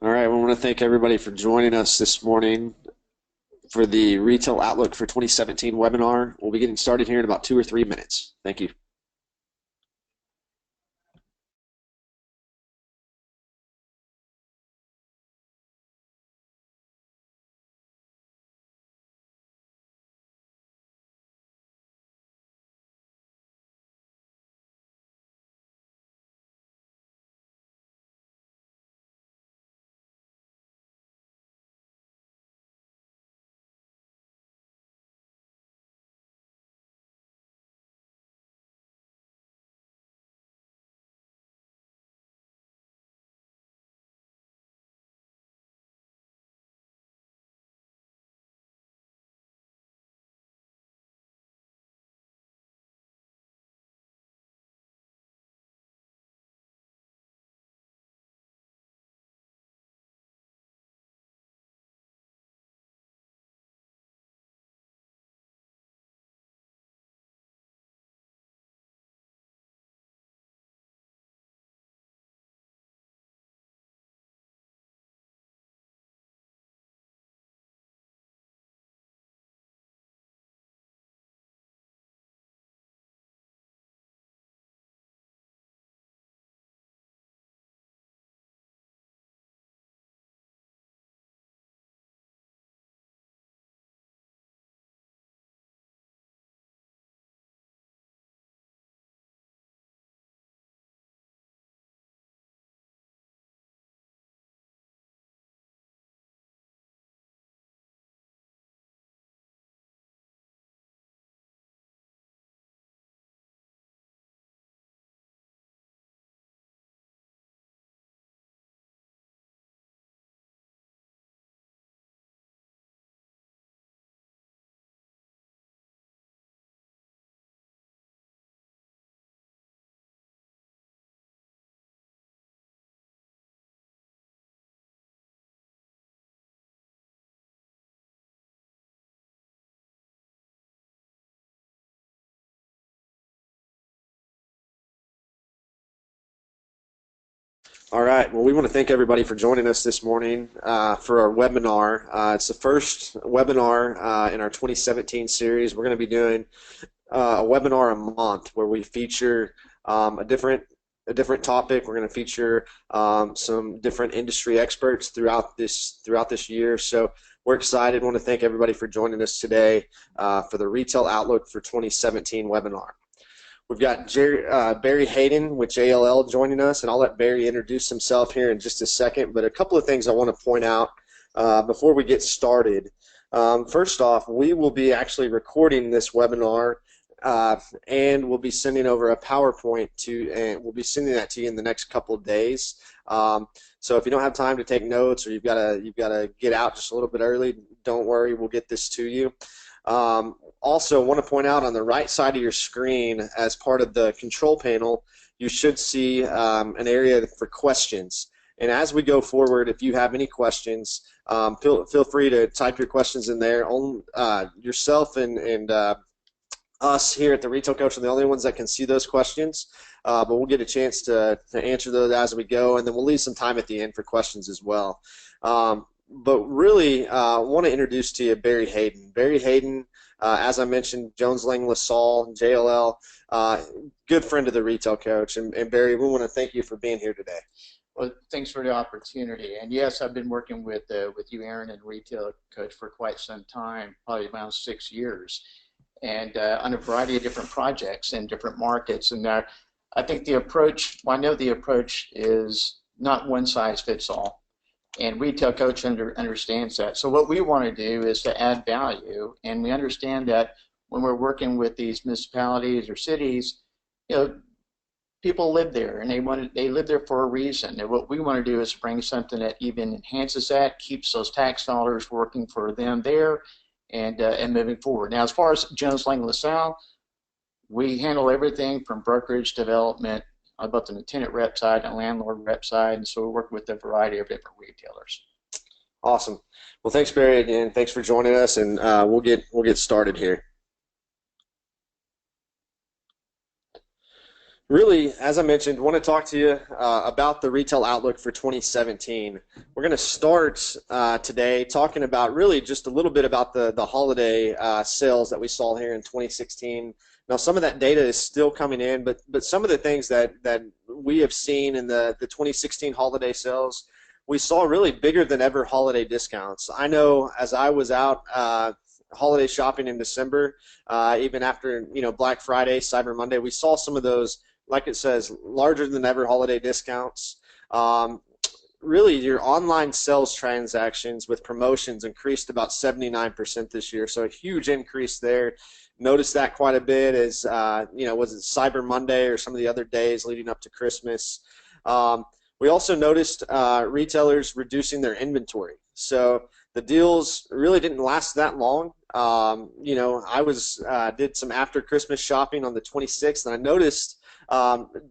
All right, we want to thank everybody for joining us this morning for the Retail Outlook for 2017 webinar. We'll be getting started here in about 2 or 3 minutes. Thank you. All right. Well, we want to thank everybody for joining us this morning for our webinar. It's the first webinar in our 2017 series. We're going to be doing a webinar a month where we feature a different topic. We're going to feature some different industry experts throughout this year. So we're excited. Want to thank everybody for joining us today for the Retail Outlook for 2017 webinar. We've got Barry Hayden with JLL joining us, and I'll let Barry introduce himself here in just a second. But a couple of things I want to point out before we get started. First off, we will be actually recording this webinar, and we'll be sending over a PowerPoint and we'll be sending that to you in the next couple of days. So if you don't have time to take notes, or you've got to get out just a little bit early, don't worry, we'll get this to you. Also, want to point out on the right side of your screen, as part of the control panel, you should see an area for questions. And as we go forward, if you have any questions, feel free to type your questions in there. Yourself and us here at the Retail Coach are the only ones that can see those questions, but we'll get a chance to answer those as we go, and then we'll leave some time at the end for questions as well. But really, I want to introduce to you Barry Hayden. Barry Hayden, as I mentioned, Jones Lang LaSalle, JLL, good friend of the Retail Coach. And Barry, we want to thank you for being here today. Well, thanks for the opportunity. And yes, I've been working with you, Aaron, and Retail Coach for quite some time, probably around 6 years, and on a variety of different projects in different markets. And I think the approach, well, I know the approach is not one size fits all. And Retail Coach understands that. So what we want to do is to add value, and we understand that when we're working with these municipalities or cities, people live there, and they live there for a reason. And what we want to do is bring something that even enhances that, keeps those tax dollars working for them there, and moving forward. Now, as far as Jones Lang LaSalle, we handle everything from brokerage, development, both on the tenant rep side and landlord rep side, and so we work with a variety of different retailers. Awesome. Well, thanks, Barry, again. Thanks for joining us, and we'll get started here. Really, as I mentioned, want to talk to you about the retail outlook for 2017. We're going to start today talking about really just a little bit about the holiday sales that we saw here in 2016. Now, some of that data is still coming in, but some of the things that we have seen in the 2016 holiday sales, we saw really bigger than ever holiday discounts. I know as I was out holiday shopping in December, even after Black Friday, Cyber Monday, we saw some of those, like it says, larger than ever holiday discounts. Really, your online sales transactions with promotions increased about 79% this year, so a huge increase there. Noticed that quite a bit as, was it Cyber Monday or some of the other days leading up to Christmas. We also noticed retailers reducing their inventory. So the deals really didn't last that long. I did some after Christmas shopping on the 26th, and I noticed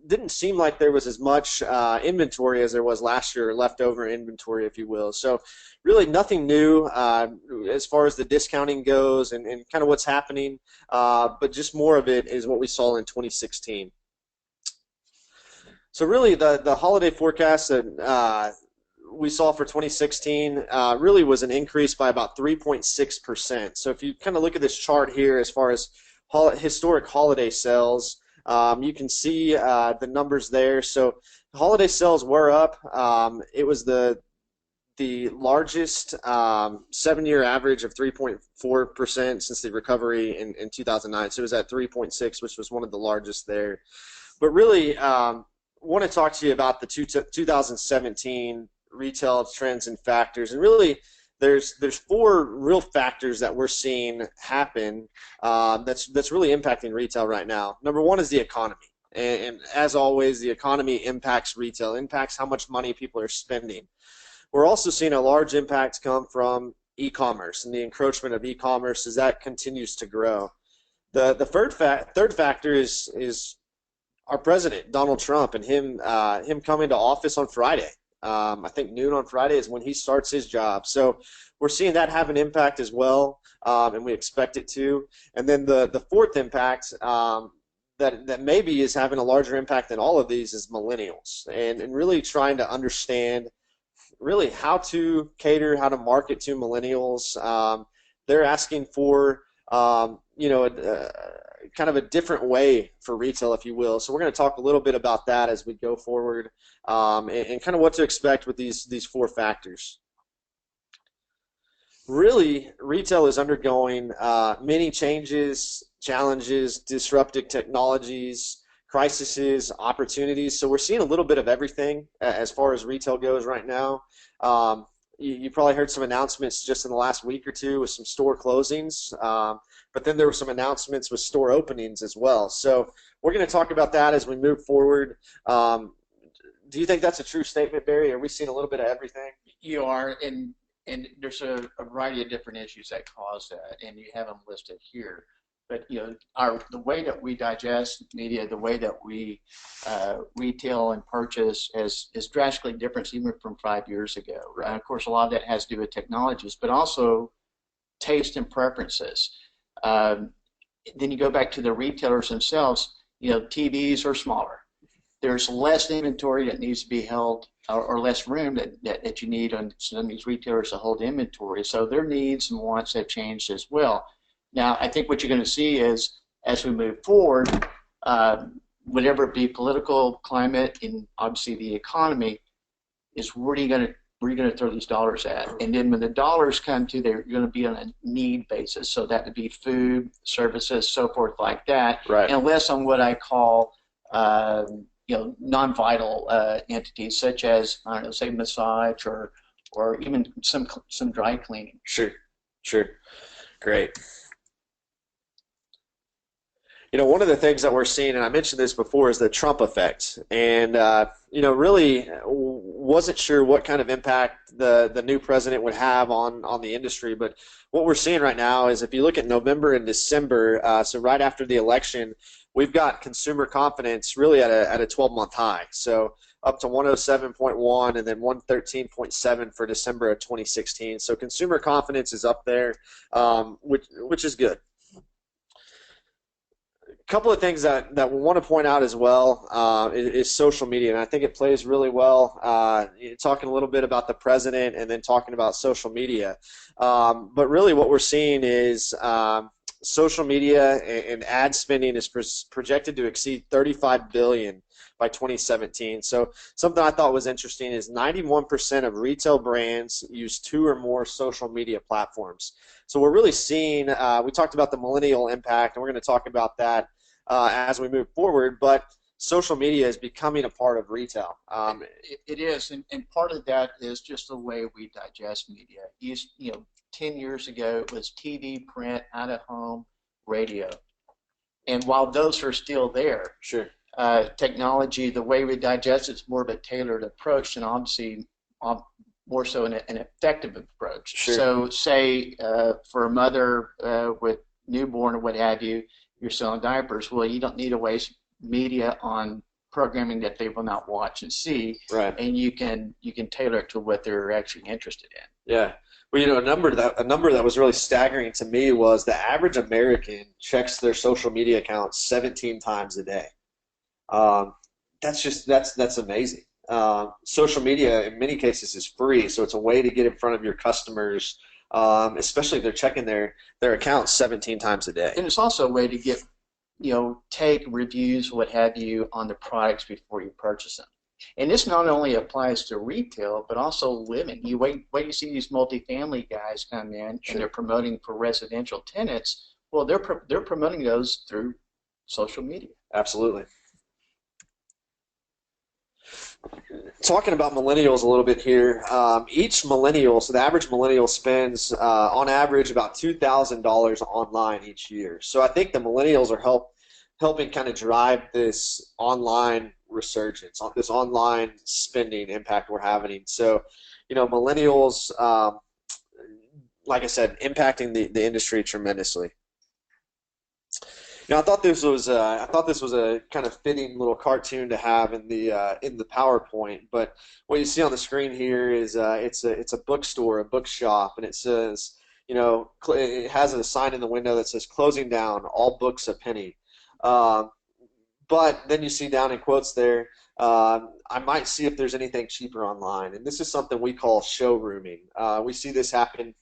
didn't seem like there was as much inventory as there was last year, leftover inventory, if you will. So really nothing new as far as the discounting goes and kind of what's happening, but just more of it is what we saw in 2016. So really the holiday forecast that we saw for 2016 really was an increase by about 3.6%. So if you kind of look at this chart here as far as historic holiday sales, you can see the numbers there. So holiday sales were up. It was the largest 7-year average of 3.4% since the recovery in 2009. So it was at 3.6, which was one of the largest there. But really, want to talk to you about the 2017 retail trends and factors. And really, there's 4 real factors that we're seeing happen that's really impacting retail right now. Number 1 is the economy. And as always, the economy impacts retail, impacts how much money people are spending. We're also seeing a large impact come from e-commerce and the encroachment of e-commerce as that continues to grow. The third factor is our president, Donald Trump, and him coming to office on Friday. I think noon on Friday is when he starts his job. So we're seeing that have an impact as well, and we expect it to. And then the fourth impact that maybe is having a larger impact than all of these is millennials, and really trying to understand really how to cater, how to market to millennials. They're asking for kind of a different way for retail, if you will. So we're going to talk a little bit about that as we go forward, and kind of what to expect with these 4 factors. Really, retail is undergoing many changes, challenges, disruptive technologies, crises, opportunities. So we're seeing a little bit of everything as far as retail goes right now. You probably heard some announcements just in the last week or two with some store closings, but then there were some announcements with store openings as well. So we're going to talk about that as we move forward. Do you think that's a true statement, Barry? Are we seeing a little bit of everything? You are, and there's a variety of different issues that cause that, and you have them listed here. But the way that we digest media, the way that we retail and purchase is drastically different even from 5 years ago. Right. And of course, a lot of that has to do with technologies, but also taste and preferences. Then you go back to the retailers themselves. TVs are smaller. There's less inventory that needs to be held, or less room that you need on some of these retailers to hold inventory. So their needs and wants have changed as well. Now, I think what you're going to see is, as we move forward, whatever it be political climate and obviously the economy, is where are you going to throw these dollars at? And then when the dollars come to, they're going to be on a need basis. So that would be food, services, so forth like that, Right. And less on what I call non-vital entities, such as, I don't know, say massage or even some dry cleaning. Sure. Great. One of the things that we're seeing, and I mentioned this before, is the Trump effect. And, really wasn't sure what kind of impact the new president would have on the industry. But what we're seeing right now is if you look at November and December, so right after the election, we've got consumer confidence really at a 12-month high. So up to 107.1 and then 113.7 for December of 2016. So consumer confidence is up there, which is good. couple of things that we want to point out as well is social media, and I think it plays really well. Talking a little bit about the president and then talking about social media, but really what we're seeing is social media and ad spending is projected to exceed 35 billion by 2017. So something I thought was interesting is 91% of retail brands use 2 or more social media platforms. So we're really seeing, we talked about the millennial impact, and we're going to talk about that as we move forward, but social media is becoming a part of retail. It is, and part of that is just the way we digest media. 10 years ago, it was TV, print, out of home, radio. And while those are still there, Sure. Technology, the way we digest it's more of a tailored approach, and obviously more so an effective approach. Sure. So say for a mother with newborn or what have you, you're selling diapers. Well, you don't need to waste media on programming that they will not watch and see, Right. and you can tailor it to what they're actually interested in. Yeah. Well, a number that was really staggering to me was the average American checks their social media accounts 17 times a day. That's amazing. Social media in many cases is free, so it's a way to get in front of your customers, especially if they're checking their accounts 17 times a day. And it's also a way to get, take reviews, what have you, on the products before you purchase them. And this not only applies to retail, but also living. You wait you see these multifamily guys come in, Sure. and they're promoting for residential tenants. Well, they're promoting those through social media. Absolutely. Talking about millennials a little bit here, each millennial, so the average millennial spends on average about $2,000 online each year. So I think the millennials are helping kind of drive this online resurgence, this online spending impact we're having. So, millennials, like I said, impacting the industry tremendously. I thought this was a kind of fitting little cartoon to have in the PowerPoint. But what you see on the screen here is it's a bookstore, a bookshop, and it says, it has a sign in the window that says "Closing down, all books a penny." But then you see down in quotes there, I might see if there's anything cheaper online, and this is something we call showrooming. We see this happen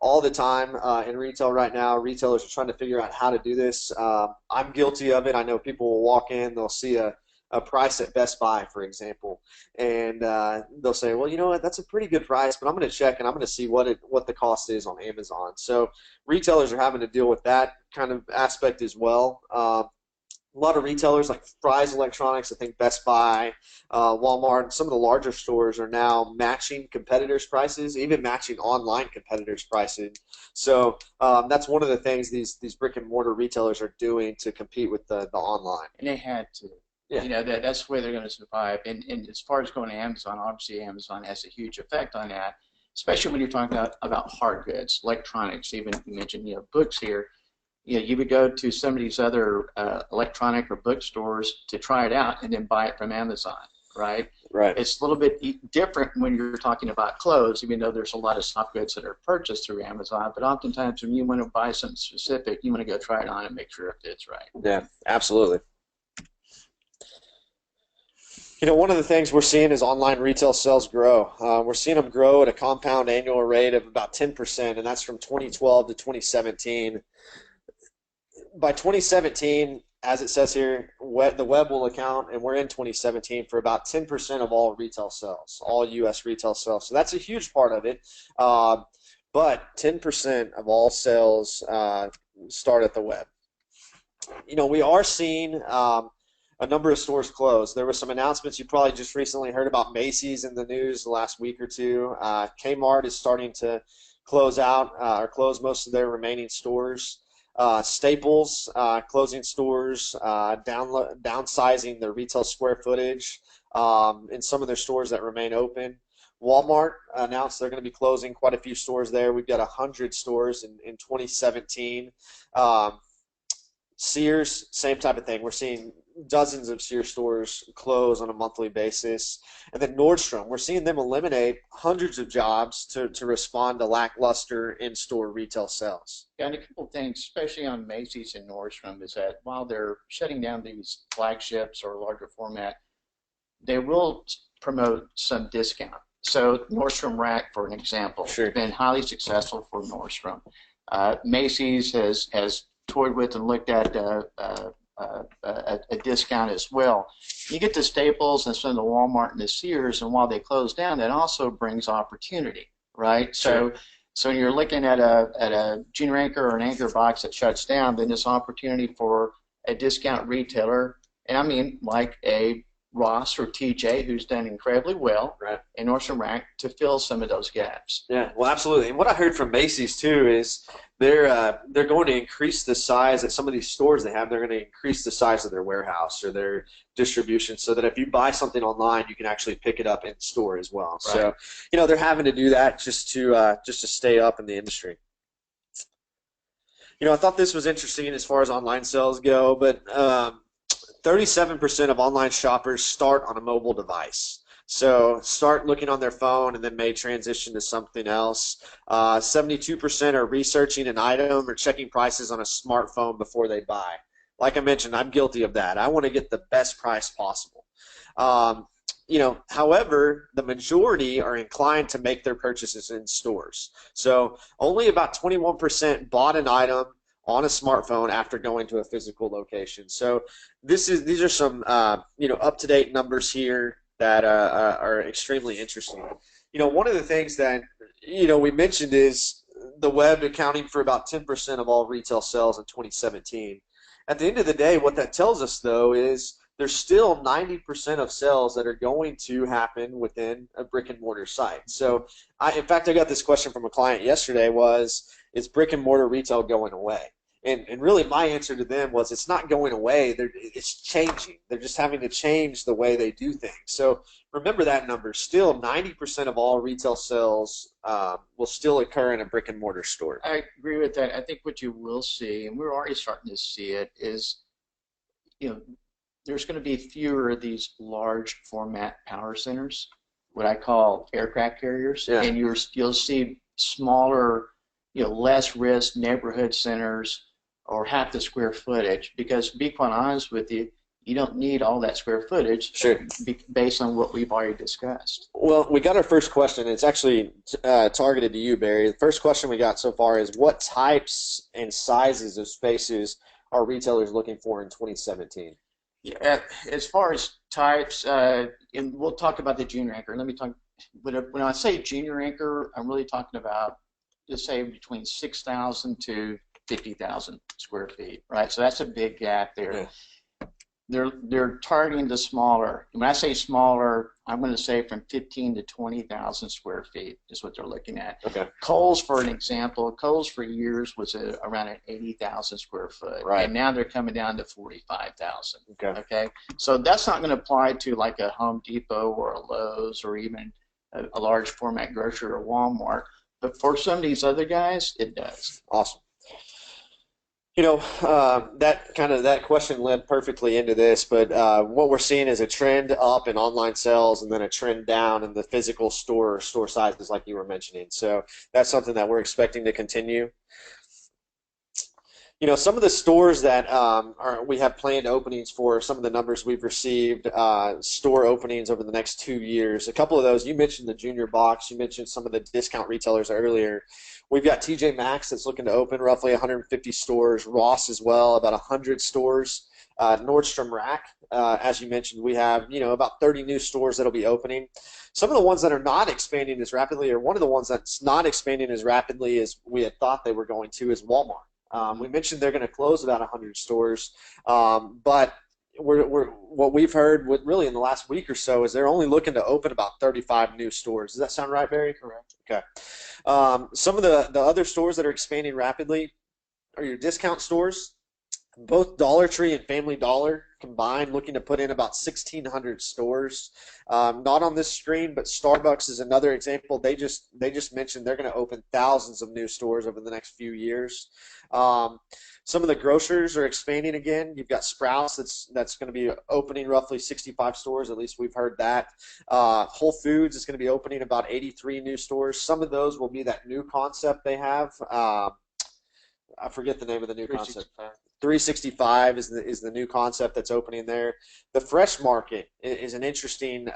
all the time in retail right now. Retailers are trying to figure out how to do this. I'm guilty of it. I know people will walk in, they'll see a price at Best Buy, for example, and they'll say, well, you know what, that's a pretty good price, but I'm going to check and I'm going to see what the cost is on Amazon. So retailers are having to deal with that kind of aspect as well. A lot of retailers like Fry's Electronics, I think Best Buy, Walmart, some of the larger stores are now matching competitors' prices, even matching online competitors' pricing. So that's one of the things these brick and mortar retailers are doing to compete with the online. And they had to. Yeah. That's the way they're going to survive. And as far as going to Amazon, obviously Amazon has a huge effect on that, especially when you're talking about hard goods, electronics. Even you mentioned books here. You would go to some of these other electronic or bookstores to try it out and then buy it from Amazon, right? Right. It's a little bit different when you're talking about clothes, even though there's a lot of soft goods that are purchased through Amazon. But oftentimes when you want to buy something specific, you want to go try it on and make sure it fits right. Yeah, absolutely. One of the things we're seeing is online retail sales grow. We're seeing them grow at a compound annual rate of about 10%, and that's from 2012 to 2017. By 2017, as it says here, the web will account, and we're in 2017, for about 10% of all retail sales, all U.S. retail sales. So that's a huge part of it. But 10% of all sales start at the web. We are seeing a number of stores close. There were some announcements. You probably just recently heard about Macy's in the news the last week or two. Kmart is starting to close out or close most of their remaining stores. Staples closing stores, downsizing their retail square footage in some of their stores that remain open. Walmart announced they're going to be closing quite a few stores there. We've got 100 stores in 2017. Sears, same type of thing. We're seeing dozens of Sears stores close on a monthly basis. And then Nordstrom, we're seeing them eliminate hundreds of jobs to respond to lackluster in-store retail sales. Yeah, and a couple of things, especially on Macy's and Nordstrom, is that while they're shutting down these flagships or larger format, they will promote some discount. So Nordstrom Rack, for an example, has been highly successful for Nordstrom. Macy's has toyed with and looked at a discount as well. You get the Staples and some of the Walmart and the Sears, and while they close down, that also brings opportunity, right? So when you're looking at a junior anchor or an anchor box that shuts down, then this opportunity for a discount retailer, and I mean like a Ross or TJ, who's done incredibly well, in Nordstrom Rack, to fill some of those gaps. Yeah, well, absolutely. And what I heard from Macy's too is they're going to increase the size at some of these stores they have. They're going to increase the size of their warehouse or their distribution, so that if you buy something online, you can actually pick it up in store as well. So, they're having to do that just to stay up in the industry. I thought this was interesting as far as online sales go, but 37% of online shoppers start on a mobile device. So start looking on their phone and then may transition to something else. 72% are researching an item or checking prices on a smartphone before they buy. Like I mentioned, I'm guilty of that. I want to get the best price possible. However, the majority are inclined to make their purchases in stores. So only about 21% bought an item on a smartphone after going to a physical location. So these are some up-to-date numbers here that are extremely interesting. One of the things that we mentioned is the web accounting for about 10% of all retail sales in 2017. At the end of the day, what that tells us though is there's still 90% of sales that are going to happen within a brick and mortar site. So in fact, I got this question from a client yesterday is brick and mortar retail going away? And really my answer to them was it's not going away, it's changing. They're just having to change the way they do things. So remember that number. Still 90% of all retail sales will still occur in a brick and mortar store. I agree with that. I think what you will see, and we're already starting to see it, is there's going to be fewer of these large format power centers, what I call aircraft carriers, and you'll see smaller, less risk neighborhood centers or half the square footage, because to be quite honest with you, you don't need all that square footage based on what we've already discussed. Well, we got our first question. It's actually targeted to you, Barry. The first question we got so far is what types and sizes of spaces are retailers looking for in 2017? Yeah, as far as types, and we'll talk about the junior anchor. Let me talk. When I say junior anchor, I'm really talking about, just say, between 6,000 to 50,000 square feet, right? So that's a big gap there. Yeah. They're targeting the smaller. When I say smaller, I'm going to say from 15 to 20,000 square feet is what they're looking at. Okay. Kohl's, for an example, Kohl's for years was around an 80,000 square foot, and now they're coming down to 45,000. Okay. So that's not going to apply to like a Home Depot or a Lowe's or even a large format grocery or Walmart. But for some of these other guys, it does. Awesome. That question led perfectly into this, but what we're seeing is a trend up in online sales and then a trend down in the physical store sizes like you were mentioning. So that's something that we're expecting to continue. Some of the stores that we have planned openings for, some of the numbers we've received, store openings over the next 2 years. A couple of those, you mentioned the junior box, you mentioned some of the discount retailers earlier. We've got TJ Maxx that's looking to open roughly 150 stores, Ross as well, about 100 stores, Nordstrom Rack, as you mentioned, we have about 30 new stores that'll be opening. Some of the ones that are not expanding as rapidly, or one of the ones that's not expanding as rapidly as we had thought they were going to, is Walmart. We mentioned they're going to close about 100 stores, but what we've heard really in the last week or so is they're only looking to open about 35 new stores. Does that sound right, Barry? Correct. Okay. Some of the other stores that are expanding rapidly are your discount stores. Both Dollar Tree and Family Dollar combined looking to put in about 1,600 stores. Not on this screen, but Starbucks is another example. They just mentioned they're going to open thousands of new stores over the next few years. Some of the grocers are expanding again. You've got Sprouts that's going to be opening roughly 65 stores. At least we've heard that. Whole Foods is going to be opening about 83 new stores. Some of those will be that new concept they have. I forget the name of the new concept. 365 is the new concept that's opening there. The Fresh Market is an interesting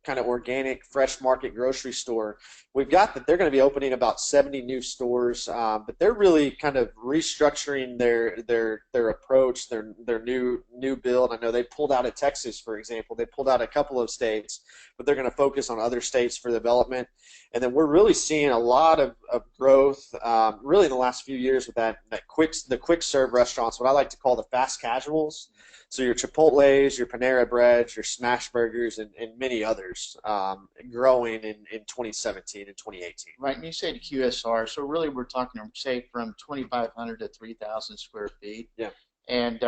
kind of organic fresh market grocery store. We've got that they're going to be opening about 70 new stores, but they're really kind of restructuring their approach, their new build. I know they pulled out of Texas, for example. They pulled out a couple of states, but they're going to focus on other states for development. And then we're really seeing a lot of growth, really in the last few years with the quick serve restaurants, what I like to call the fast casuals. So your Chipotle's, your Panera Breads, your Smash Burgers, and many others growing in 2017 and 2018. Right, and you said QSR, so really we're talking, say, from 2,500 to 3,000 square feet. Yeah. And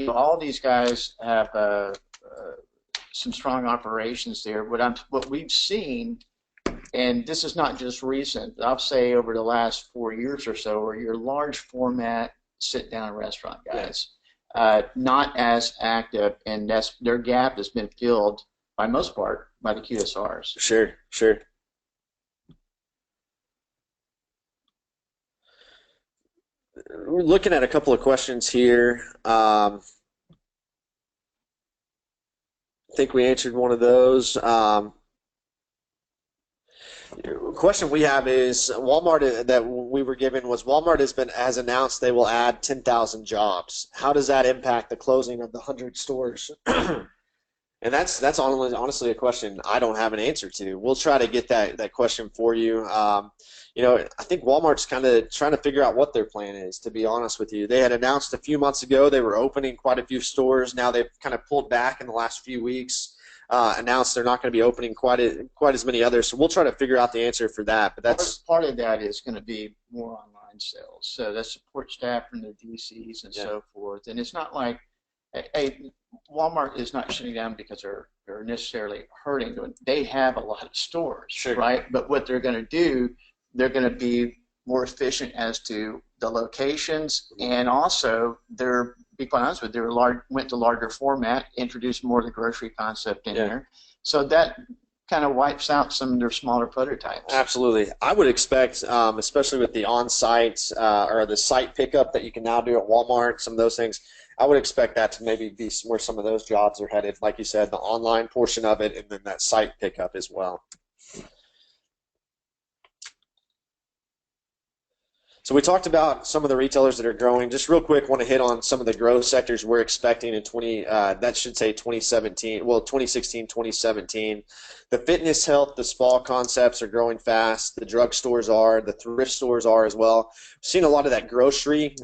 all these guys have some strong operations there. What we've seen, and this is not just recent, I'll say over the last 4 years or so, are your large format sit-down restaurant guys. Yeah. Not as active, and their gap has been filled, by most part, by the QSRs. Sure. We're looking at a couple of questions here. I think we answered one of those. Question we have is Walmart that we were given was Walmart has announced they will add 10,000 jobs. How does that impact the closing of the 100 stores? And that's honestly a question I don't have an answer to. We'll try to get that question for you. I think Walmart's kind of trying to figure out what their plan is, to be honest with you. They had announced a few months ago they were opening quite a few stores. Now they've kind of pulled back in the last few weeks. Announced they're not going to be opening quite as many others. So we'll try to figure out the answer for that. But that's part of that is going to be more online sales. So that support staff from the DCs and so forth. And it's not like Walmart is not shutting down because they're necessarily hurting. They have a lot of stores, sure, right? But what they're going to do, they're going to be more efficient as to the locations, and also they're, be quite honest with you, they went to larger format, introduced more of the grocery concept in there. So that kind of wipes out some of their smaller prototypes. Absolutely. I would expect, especially with the on-site or the site pickup that you can now do at Walmart, some of those things, I would expect that to maybe be where some of those jobs are headed. Like you said, the online portion of it and then that site pickup as well. So we talked about some of the retailers that are growing. Just real quick, want to hit on some of the growth sectors we're expecting in 2017. Well, 2016, 2017. The fitness, health, the spa concepts are growing fast. The drugstores are. The thrift stores are as well. We've seen a lot of that grocery,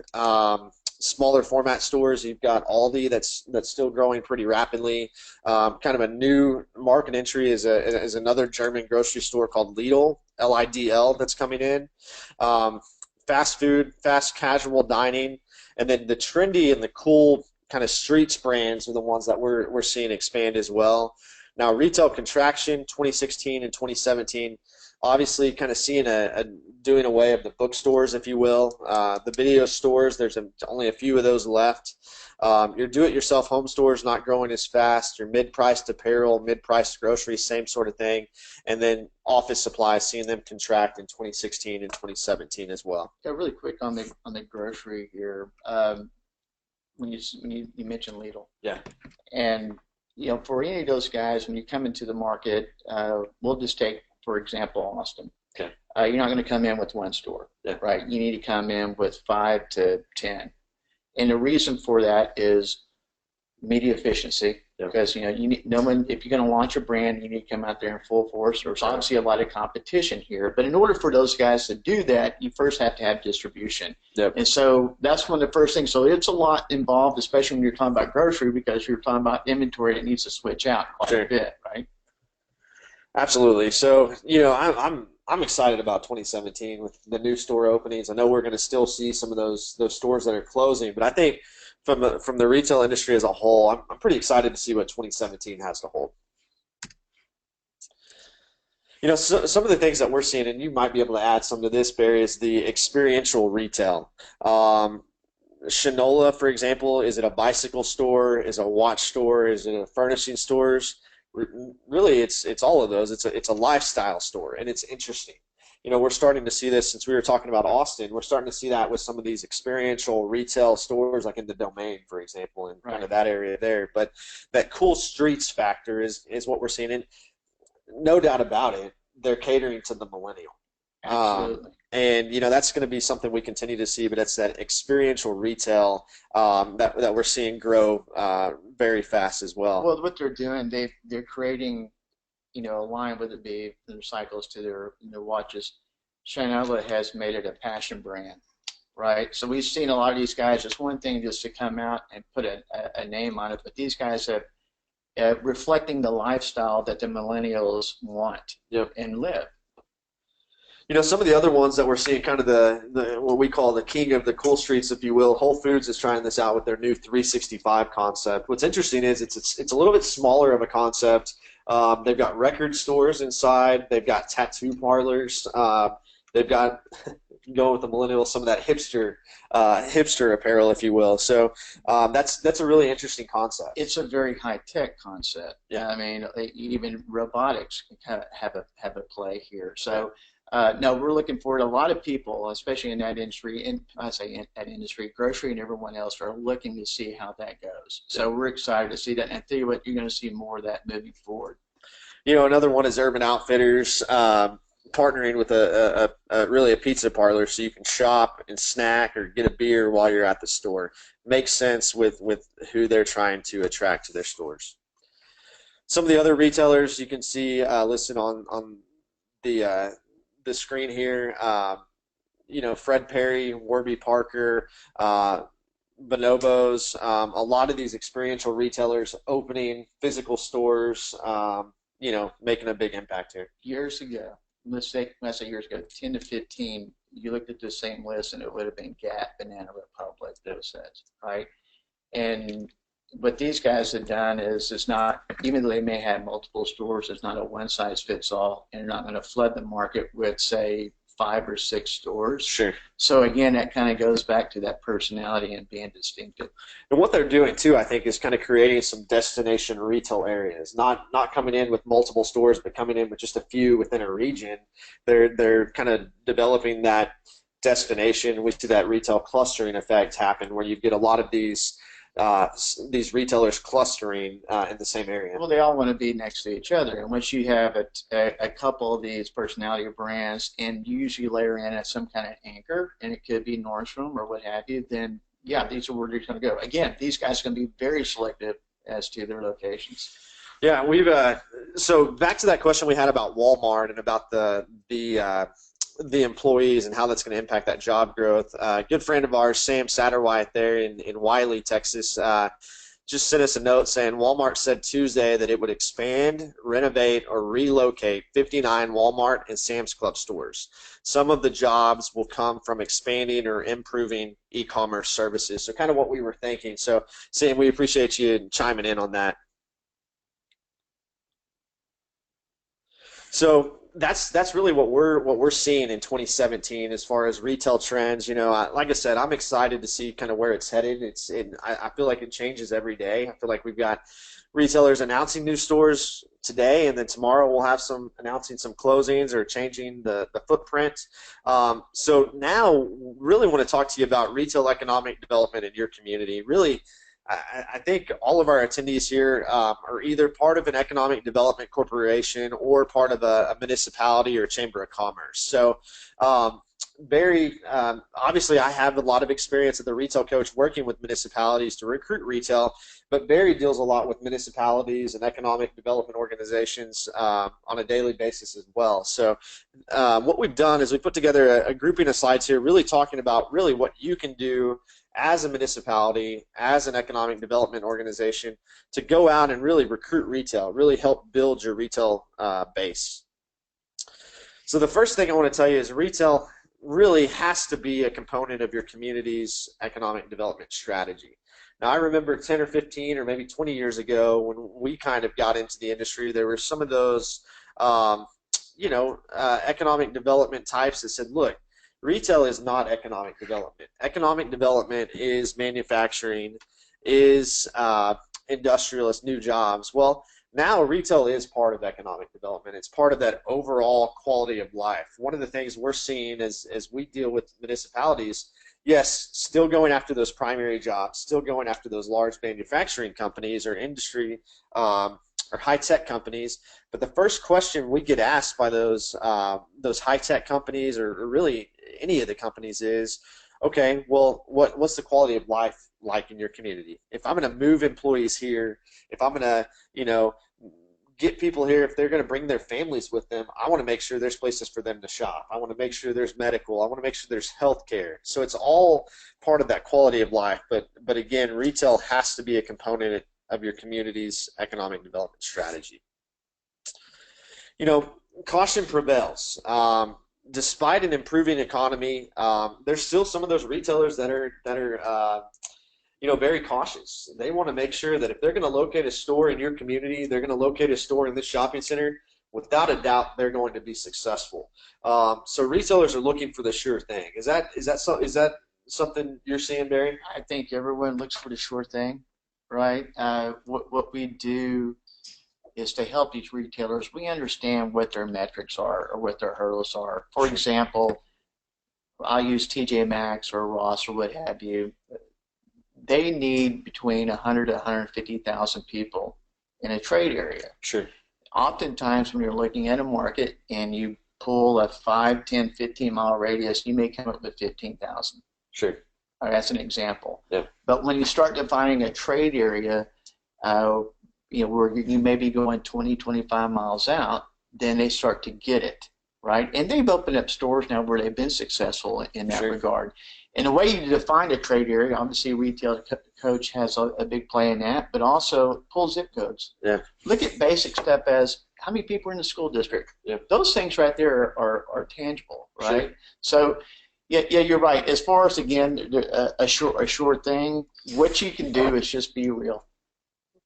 smaller format stores. You've got Aldi that's still growing pretty rapidly. Kind of a new market entry is another German grocery store called Lidl, Lidl, that's coming in. Fast food, fast casual dining, and then the trendy and the cool kind of streets brands are the ones that we're seeing expand as well. Now, retail contraction, 2016 and 2017, obviously kind of seeing a doing away of the bookstores, if you will. The video stores, there's only a few of those left. Your do-it-yourself home stores not growing as fast. Your mid-priced apparel, mid-priced groceries, same sort of thing. And then office supplies, seeing them contract in 2016 and 2017 as well. Yeah, really quick on the grocery here. When you mentioned Lidl. Yeah. And for any of those guys, when you come into the market, we'll just take, for example, Austin. Okay. You're not going to come in with one store, right? You need to come in with 5 to 10. And the reason for that is media efficiency, because you need no one. If you're going to launch a brand, you need to come out there in full force. There's obviously a lot of competition here, but in order for those guys to do that, you first have to have distribution. And so that's one of the first things. So it's a lot involved, especially when you're talking about grocery, because you're talking about inventory that needs to switch out quite a bit, right? Absolutely. So I'm excited about 2017 with the new store openings. I know we're going to still see some of those stores that are closing, but I think from the retail industry as a whole, I'm pretty excited to see what 2017 has to hold. Some of the things that we're seeing, and you might be able to add some to this, Barry, is the experiential retail. Shinola, for example, is it a bicycle store? Is it a watch store? Is it a furnishing stores? Really, it's all of those. It's a lifestyle store, and it's interesting. We're starting to see this since we were talking about Austin. We're starting to see that with some of these experiential retail stores, like in the Domain, for example, and kind of that area there. But that cool streets factor is what we're seeing, and no doubt about it, they're catering to the millennial. Absolutely. And that's going to be something we continue to see, but it's that experiential retail that we're seeing grow very fast as well. Well, what they're doing, they're creating, a line, whether it be their cycles to their watches. Shinola has made it a passion brand, right? So we've seen a lot of these guys. It's one thing just to come out and put a name on it, but these guys have reflecting the lifestyle that the millennials want and live. Some of the other ones that we're seeing, kind of the what we call the king of the cool streets, if you will. Whole Foods is trying this out with their new 365 concept. What's interesting is it's a little bit smaller of a concept. They've got record stores inside. They've got tattoo parlors. They've got going with the millennials, some of that hipster apparel, if you will. So that's a really interesting concept. It's a very high tech concept. Yeah, I mean, even robotics have a play here. So. No, we're looking forward. A lot of people, especially in that industry, and I say in that industry, grocery and everyone else, are looking to see how that goes. So we're excited to see that. And I tell you what, you're going to see more of that moving forward. Another one is Urban Outfitters partnering with really a pizza parlor, so you can shop and snack or get a beer while you're at the store. Makes sense with who they're trying to attract to their stores. Some of the other retailers you can see listed on the screen here, Fred Perry, Warby Parker, Bonobos, a lot of these experiential retailers opening physical stores, making a big impact here. Years ago, when I say years ago, 10 to 15, you looked at the same list and it would have been Gap, Banana Republic, those sets, right? And what these guys have done is it's not, even though they may have multiple stores, it's not a one-size-fits-all, and you're not going to flood the market with, say, 5 or 6 stores. Sure. So again, that kind of goes back to that personality and being distinctive. And what they're doing too, I think, is kind of creating some destination retail areas. Not coming in with multiple stores, but coming in with just a few within a region. They're kind of developing that destination. We see that retail clustering effect happen, where you get a lot of these retailers clustering in the same area. Well, they all want to be next to each other, and once you have a couple of these personality brands, and you usually layer in some kind of anchor, and it could be Nordstrom or what have you, then yeah, these are where they're going to go. Again, these guys are going to be very selective as to their locations. Yeah, we've so back to that question we had about Walmart and about the employees and how that's going to impact that job growth. A good friend of ours, Sam Satterwhite, there in Wiley, Texas, just sent us a note saying Walmart said Tuesday that it would expand, renovate, or relocate 59 Walmart and Sam's Club stores. Some of the jobs will come from expanding or improving e-commerce services. So kind of what we were thinking. So Sam, we appreciate you chiming in on that. So that's really what we're seeing in 2017 as far as retail trends. Like I said, I'm excited to see kind of where it's headed. I feel like it changes every day. I feel like we've got retailers announcing new stores today, and then tomorrow we'll have some announcing some closings or changing the footprint. So now, really want to talk to you about retail economic development in your community. Really, I think all of our attendees here are either part of an economic development corporation or part of a municipality or chamber of commerce. So Barry, obviously I have a lot of experience as a retail coach working with municipalities to recruit retail, but Barry deals a lot with municipalities and economic development organizations on a daily basis as well. So what we've done is we put together a grouping of slides here really talking about really what you can do as a municipality, as an economic development organization, to go out and really recruit retail, really help build your retail base. So the first thing I want to tell you is retail really has to be a component of your community's economic development strategy. Now, I remember 10 or 15 or maybe 20 years ago when we kind of got into the industry, there were some of those, um, economic development types that said, look, retail is not economic development. Economic development is manufacturing, is industrialist, new jobs. Well, now retail is part of economic development. It's part of that overall quality of life. One of the things we're seeing as we deal with municipalities, yes, still going after those primary jobs, still going after those large manufacturing companies or industry or high-tech companies. But the first question we get asked by those high-tech companies or really any of the companies is, okay, well, what's the quality of life like in your community? If I'm going to move employees here, if I'm going to, get people here, if they're going to bring their families with them, I want to make sure there's places for them to shop. I want to make sure there's medical. I want to make sure there's health care. So it's all part of that quality of life. But again, retail has to be a component of your community's economic development strategy. Caution prevails. Despite an improving economy, there's still some of those retailers that are very cautious. They want to make sure that if they're going to locate a store in your community, they're going to locate a store in this shopping center, without a doubt, they're going to be successful. So retailers are looking for the sure thing. Is that something you're seeing, Barry? I think everyone looks for the sure thing, right? What we do is to help these retailers. We understand what their metrics are or what their hurdles are. For example, I'll use TJ Maxx or Ross or what have you. They need between 100 to 150,000 people in a trade area. Sure. Oftentimes when you're looking at a market and you pull a 5, 10, 15-mile radius, you may come up with 15,000. Sure. All right, that's an example. Yeah. But when you start defining a trade area, where you may be going 20, 25 miles out, then they start to get it, right? And they've opened up stores now where they've been successful in that Sure. regard. And the way you define a trade area, obviously Retail Coach has a big play in that, but also pull zip codes. Yeah. Look at basic stuff as how many people are in the school district. Yeah. Those things right there are tangible, right? Sure. So, yeah, you're right. As far as, again, a sure thing, what you can do is just be real.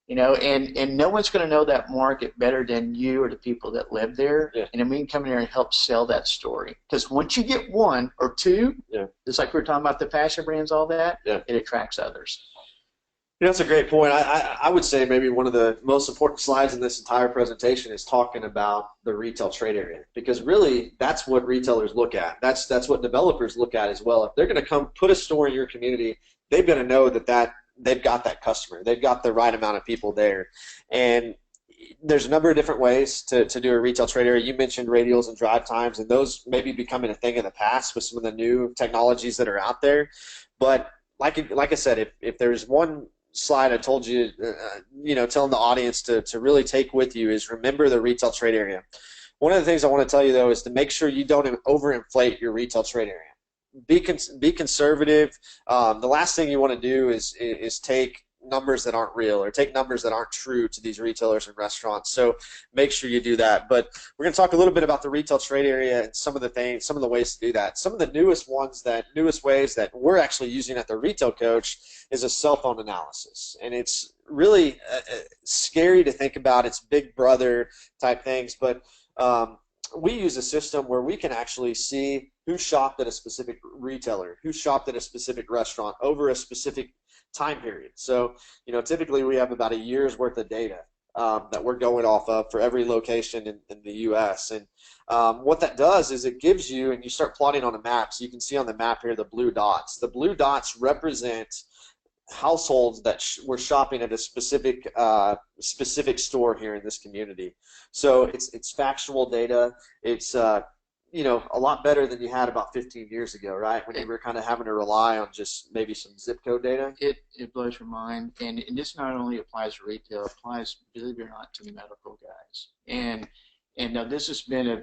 And no one's going to know that market better than you or the people that live there. Yeah. And then we can come in here and help sell that story. Because once you get one or two, yeah. just like we were talking about the fashion brands, all that, yeah. it attracts others. That's a great point. I would say maybe one of the most important slides in this entire presentation is talking about the retail trade area, because really that's what retailers look at. That's what developers look at as well. If they're going to come put a store in your community, they've got to know that they've got that customer. They've got the right amount of people there. And there's a number of different ways to do a retail trade area. You mentioned radials and drive times, and those may be becoming a thing of the past with some of the new technologies that are out there. But like I said, if there's one slide I told you, telling the audience to really take with you is remember the retail trade area. One of the things I want to tell you, though, is to make sure you don't overinflate your retail trade area. Be conservative. The last thing you want to do is take numbers that aren't real or take numbers that aren't true to these retailers and restaurants. So make sure you do that. But we're going to talk a little bit about the retail trade area and some of the ways to do that. Some of the newest ways that we're actually using at the Retail Coach is a cell phone analysis. And it's really scary to think about. It's Big Brother type things, but we use a system where we can actually see who shopped at a specific retailer, who shopped at a specific restaurant over a specific time period. So, typically we have about a year's worth of data that we're going off of for every location in the U.S. And what that does is it gives you, and you start plotting on a map, so you can see on the map here the blue dots. The blue dots represent households that were shopping at a specific store here in this community. So it's factual data. It's a lot better than you had about 15 years ago, right? When you were kind of having to rely on just maybe some zip code data. It blows your mind, and this not only applies to retail, it applies, believe it or not, to medical guys. And now this has been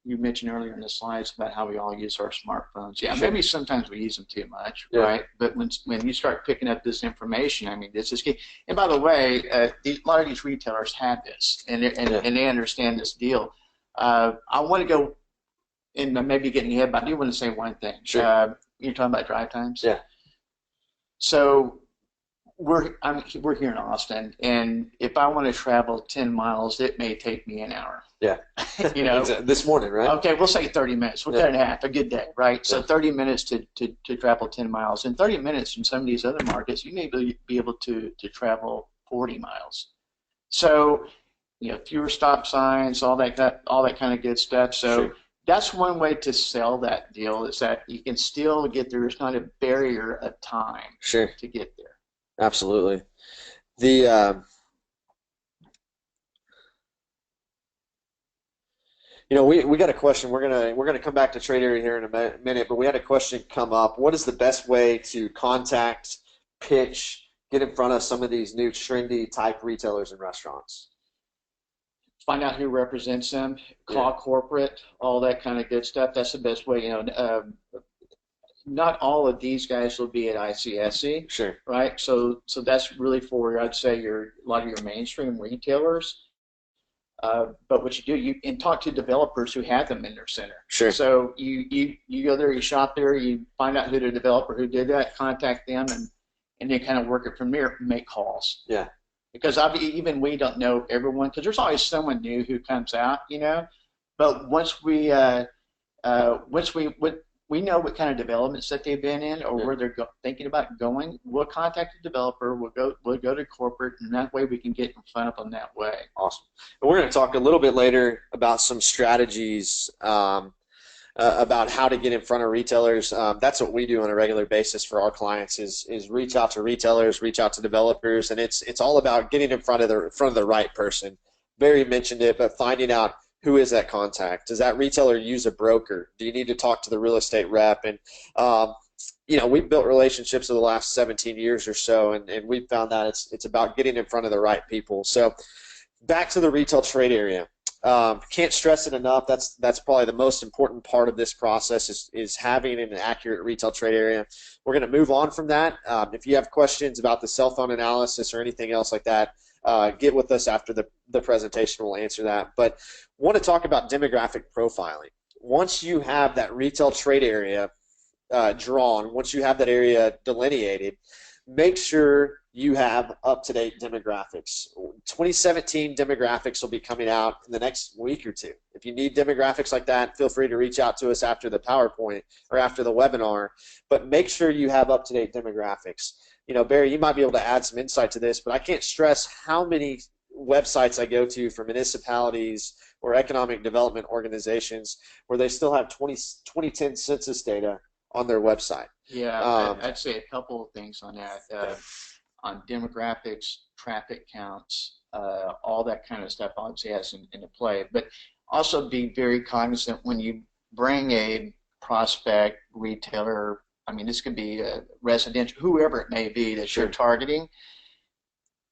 you mentioned earlier in the slides about how we all use our smartphones. Yeah, maybe sometimes we use them too much, right? But when you start picking up this information, I mean, this is key. And by the way, a lot of these retailers have this, and they understand this deal. I want to go and maybe getting ahead, but I do want to say one thing. Sure. You're talking about drive times. Yeah. So we're here in Austin, and if I want to travel 10 miles, it may take me an hour. Yeah. You know, This morning, right? okay, we'll say 30 minutes. We'll cut it in half, a good day, right? So Yeah. 30 minutes to travel 10 miles. In 30 minutes from some of these other markets, you may be able to travel 40 miles. So, fewer stop signs, all that kind of good stuff. So Sure. that's one way to sell that deal, is that you can still get there. There's not a barrier of time Sure. to get there. Absolutely. The we got a question. We're gonna come back to trade area here in a minute, but we had a question come up. What is the best way to contact, pitch, get in front of some of these new trendy type retailers and restaurants? Find out who represents them, Yeah. call corporate, all that kind of good stuff. That's the best way. Not all of these guys will be at ICSC, Sure. right? So that's really for, I'd say, a lot of your mainstream retailers. But what you do, and talk to developers who have them in their center. Sure. So you go there, you shop there, you find out who the developer who did that, contact them, and then kind of work it from there, make calls. Yeah. Because even we don't know everyone, because there's always someone new who comes out, But once we know what kind of developments that they've been in, or Yeah. where they're thinking about going, we'll contact the developer. We'll go to corporate, and that way we can get in front of them that way. Awesome. And we're going to talk a little bit later about some strategies about how to get in front of retailers. That's what we do on a regular basis for our clients is reach out to retailers, reach out to developers, and it's all about getting in front of the right person. Barry mentioned it, but finding out who is that contact. Does that retailer use a broker? Do you need to talk to the real estate rep? And we've built relationships over the last 17 years or so, and we've found that it's about getting in front of the right people. So back to the retail trade area. Can't stress it enough. That's probably the most important part of this process is having an accurate retail trade area. We're going to move on from that. If you have questions about the cell phone analysis or anything else like that, get with us after the presentation. We'll answer that. But want to talk about demographic profiling. Once you have that retail trade area drawn, once you have that area delineated, make sure you have up-to-date demographics. 2017 demographics will be coming out in the next week or two. If you need demographics like that, feel free to reach out to us after the PowerPoint or after the webinar, but make sure you have up-to-date demographics. Barry, you might be able to add some insight to this, but I can't stress how many websites I go to for municipalities or economic development organizations where they still have 2010 census data on their website. Yeah, I'd say a couple of things on that. On demographics, traffic counts, all that kind of stuff obviously has into play. But also be very cognizant when you bring a prospect, retailer, this could be a residential, whoever it may be that you're targeting.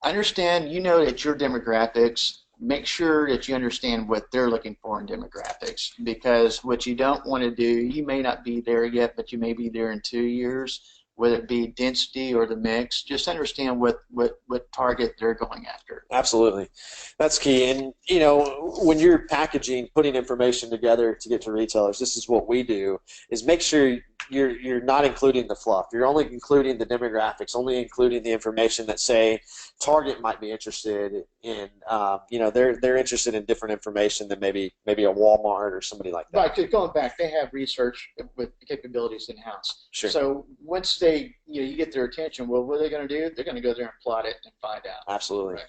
Understand, that your demographics, make sure that you understand what they're looking for in demographics, because what you don't want to do, you may not be there yet, but you may be there in 2 years, whether it be density or the mix. Just understand what target they're going after. Absolutely. That's key. And, when you're packaging, putting information together to get to retailers, this is what we do, is make sure you're not including the fluff. You're only including the demographics, only including the information that, say, Target might be interested in. They're interested in different information than maybe a Walmart or somebody like that. Right, because going back, they have research with capabilities in-house. Sure. So once they, you get their attention, well, what are they going to do? They're going to go there and plot it and find out. Absolutely. Right.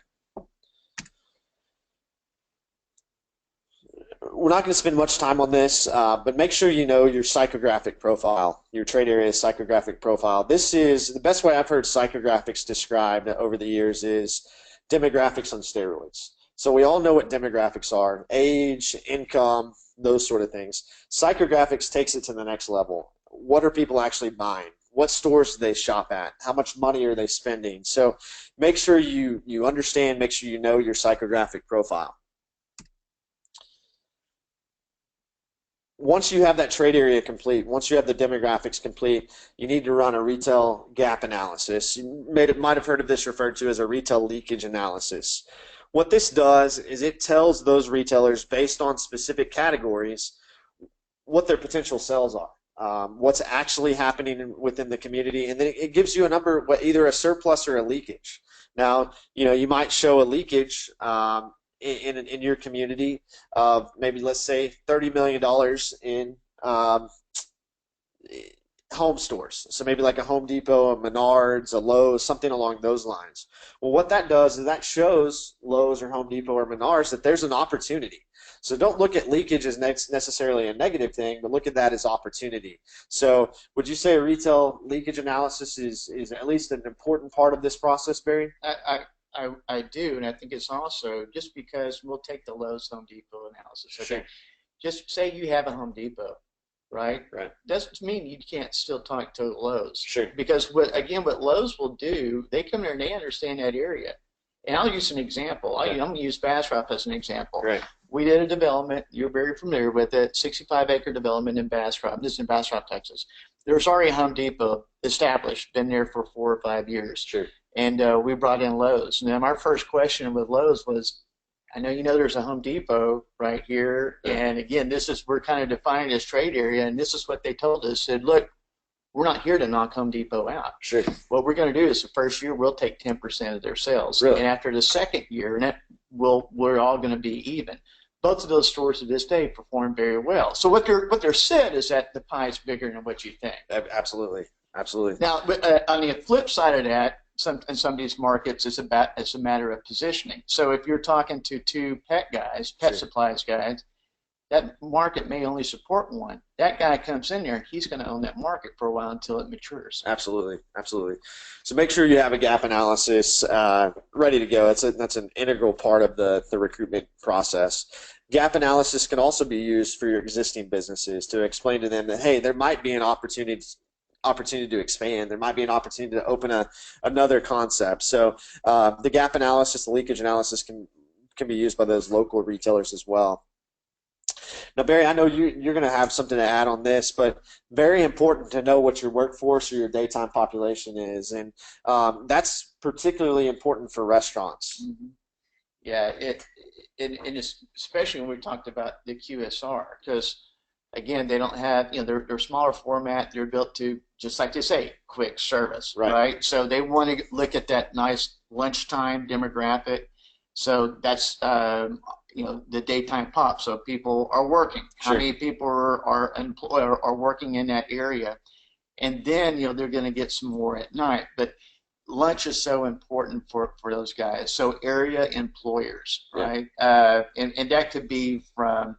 We're not going to spend much time on this, but make sure you know your psychographic profile, your trade area psychographic profile. This is the best way I've heard psychographics described over the years is demographics on steroids. So we all know what demographics are: age, income, those sort of things. Psychographics takes it to the next level. What are people actually buying? What stores do they shop at? How much money are they spending? So make sure you understand, make sure you know your psychographic profile. Once you have that trade area complete, once you have the demographics complete, you need to run a retail gap analysis. You might have heard of this referred to as a retail leakage analysis. What this does is it tells those retailers, based on specific categories, what their potential sales are, what's actually happening within the community, and then it gives you a number, either a surplus or a leakage. Now, you might show a leakage in your community of maybe, let's say, $30 million in home stores. So maybe like a Home Depot, a Menards, a Lowe's, something along those lines. Well, what that does is that shows Lowe's or Home Depot or Menards that there's an opportunity. So don't look at leakage as necessarily a negative thing, but look at that as opportunity. So would you say a retail leakage analysis is at least an important part of this process, Barry? I do, and I think it's also, just because we'll take the Lowe's Home Depot analysis. Okay? Sure. Just say you have a Home Depot, right? Right. Doesn't mean you can't still talk to Lowe's. Sure. Because what Lowe's will do, they come there and they understand that area. And I'll use an example. I'm going to use Bastrop as an example. Right. We did a development, you're very familiar with it, 65-acre development in Bastrop. This is in Bastrop, Texas. There's already a Home Depot established, been there for 4 or 5 years. Sure. And we brought in Lowe's. Now, our first question with Lowe's was, I know there's a Home Depot right here, and again, we're kind of defining this trade area, and this is what they told us. Said, look, we're not here to knock Home Depot out. Sure. What we're going to do is the first year we'll take 10% of their sales, really? And after the second year, we're all going to be even. Both of those stores to this day perform very well. So what they're said is that the pie is bigger than what you think. Absolutely, absolutely. Now, but on the flip side of that, in some of these markets, it's a matter of positioning. So if you're talking to two pet Sure. supplies guys, that market may only support one. That guy comes in there, and he's going to own that market for a while until it matures. Absolutely, absolutely. So make sure you have a gap analysis ready to go. That's an integral part of the recruitment process. Gap analysis can also be used for your existing businesses to explain to them that, hey, there might be an opportunity to expand. There might be an opportunity to open another concept. So the gap analysis, the leakage analysis can be used by those local retailers as well. Now, Barry, I know you're going to have something to add on this, but very important to know what your workforce or your daytime population is, and that's particularly important for restaurants. Mm-hmm. Yeah, especially when we talked about the QSR, because again, they don't have, they're smaller format. They're built to, just like they say, quick service, right? So they want to look at that nice lunchtime demographic. So that's the daytime pop. So people are working. Sure. How many people are working in that area? And then they're going to get some more at night. But lunch is so important for those guys. So area employers, right? And that could be from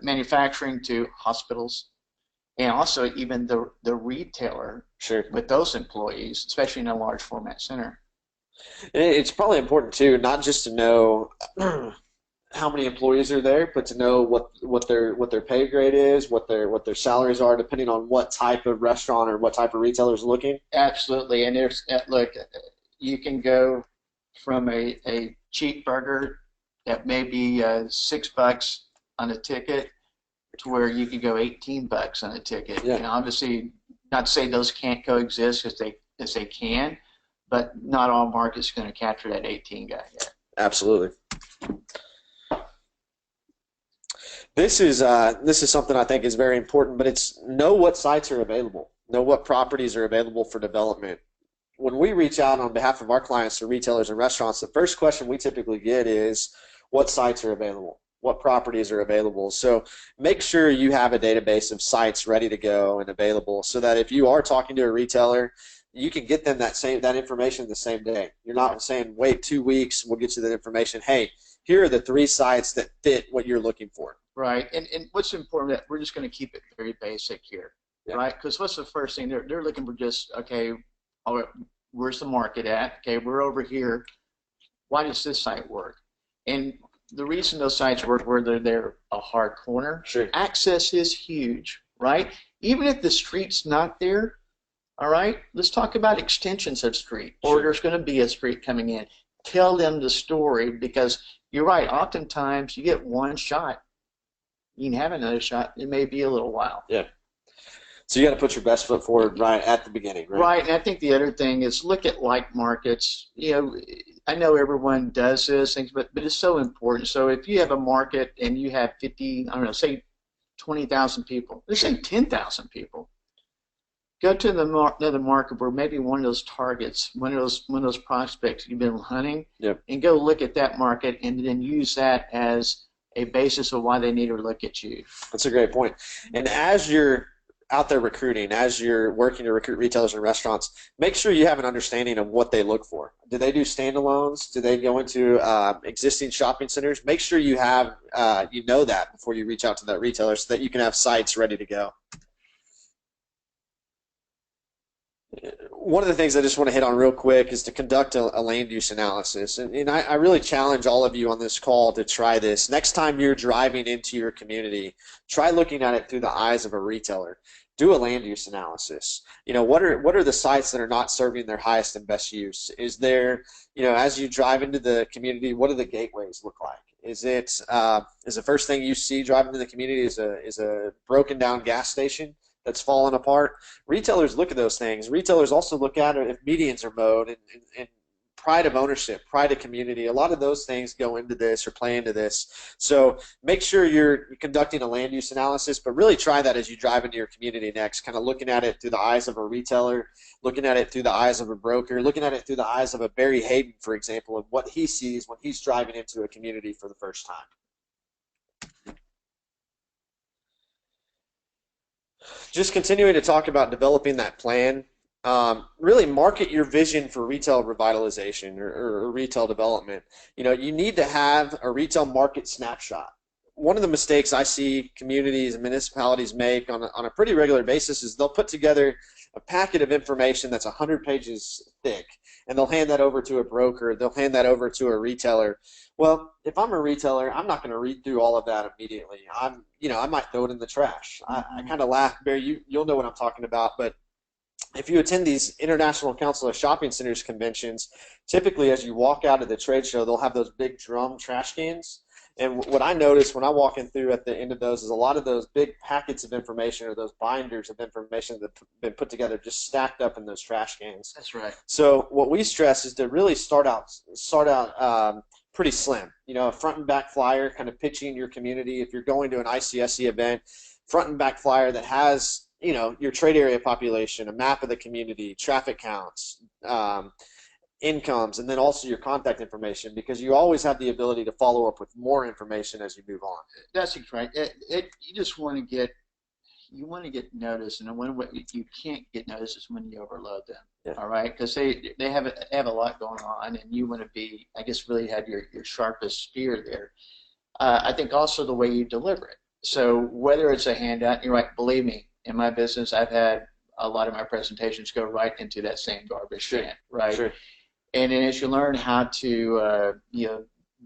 manufacturing to hospitals, and also even the retailer. Sure. With those employees, especially in a large format center. It's probably important too, not just to know how many employees are there, but to know what their pay grade is, what their salaries are, depending on what type of restaurant or what type of retailer is looking. Absolutely, and look, you can go from a cheap burger that may be $6 on a ticket to where you can go $18 on a ticket. Yeah. And obviously, not to say those can't coexist, because they can, but not all markets are going to capture that 18 guy yet. Absolutely. This is something I think is very important, but it's know what sites are available, know what properties are available for development. When we reach out on behalf of our clients to retailers and restaurants, the first question we typically get is, what sites are available? What properties are available? So make sure you have a database of sites ready to go and available, so that if you are talking to a retailer, you can get them that information the same day. You're not saying, wait 2 weeks, we'll get you that information. Hey, here are the 3 sites that fit what you're looking for. Right, and what's important, that we're just going to keep it very basic here, right? Because what's the first thing? They're looking for just, okay, where's the market at? Okay, we're over here. Why does this site work? And the reason those sites work, where they're a hard corner, Sure. Access is huge, right? Even if the street's not there, all right, let's talk about extensions of street, or Sure. there's going to be a street coming in. Tell them the story, because you're right, oftentimes you get one shot. You can have another shot. It may be a little while. Yeah. So you got to put your best foot forward right at the beginning, right? Right, and I think the other thing is look at like markets. I know everyone does this, but it's so important. So if you have a market and you have 50, I don't know, say 20,000 people. Let's say 10,000 people. Go to another market where maybe one of those targets, one of those prospects you've been hunting, Yep. and go look at that market, and then use that as a basis of why they need to look at you. That's a great point. And as you're out there recruiting, as you're working to recruit retailers and restaurants, make sure you have an understanding of what they look for. Do they do standalones? Do they go into existing shopping centers? Make sure you have you know that before you reach out to that retailer, so that you can have sites ready to go. One of the things I just want to hit on real quick is to conduct a land use analysis. And I really challenge all of you on this call to try this. Next time you're driving into your community, try looking at it through the eyes of a retailer. Do a land use analysis. You know, what are the sites that are not serving their highest and best use? Is there, you know, as you drive into the community, what do the gateways look like? Is the first thing you see driving into the community is a broken down gas station that's fallen apart? Retailers look at those things. Retailers also look at it if medians are mowed, and pride of ownership, pride of community. A lot of those things go into this or play into this. So make sure you're conducting a land use analysis, but really try that as you drive into your community next, kind of looking at it through the eyes of a retailer, looking at it through the eyes of a broker, looking at it through the eyes of a Barry Hayden, for example, of what he sees when he's driving into a community for the first time. Just continuing to talk about developing that plan. Really market your vision for retail revitalization or retail development. You know, you need to have a retail market snapshot. One of the mistakes I see communities and municipalities make on a pretty regular basis is they'll put together a packet of information that's 100 pages thick, and they'll hand that over to a broker, they'll hand that over to a retailer. Well, if I'm a retailer, I'm not going to read through all of that immediately. I might throw it in the trash. I kind of laugh, Barry, you'll know what I'm talking about, but if you attend these International Council of Shopping Centers conventions, typically as you walk out of the trade show, they'll have those big drum trash cans. And what I notice when I walk in through at the end of those is a lot of those big packets of information or those binders of information that have been put together just stacked up in those trash cans. That's right. So what we stress is to really start out pretty slim. You know, a front and back flyer kind of pitching your community. If you're going to an ICSC event, front and back flyer that has, you know, your trade area population, a map of the community, traffic counts, incomes, and then also your contact information, because you always have the ability to follow up with more information as you move on. That's right. You just want to get noticed, and when you can't get noticed is when you overload them. Yeah. All right, because they have a lot going on, and you want to be, I guess, really have your sharpest spear there. I think also the way you deliver it. So whether it's a handout, you're right. Believe me, in my business, I've had a lot of my presentations go right into that same garbage can, right? Sure. And then as you learn how to,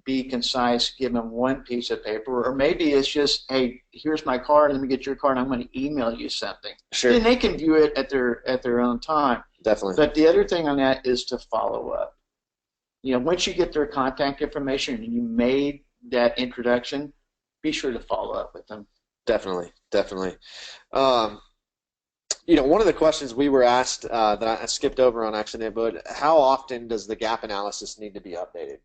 be concise, give them one piece of paper, or maybe it's just, hey, here's my card, let me get your card, and I'm going to email you something. Sure. Then they can view it at their own time. Definitely. But the other thing on that is to follow up. You know, once you get their contact information and you made that introduction, be sure to follow up with them. Definitely. You know, one of the questions we were asked that I skipped over on accident, but how often does the gap analysis need to be updated?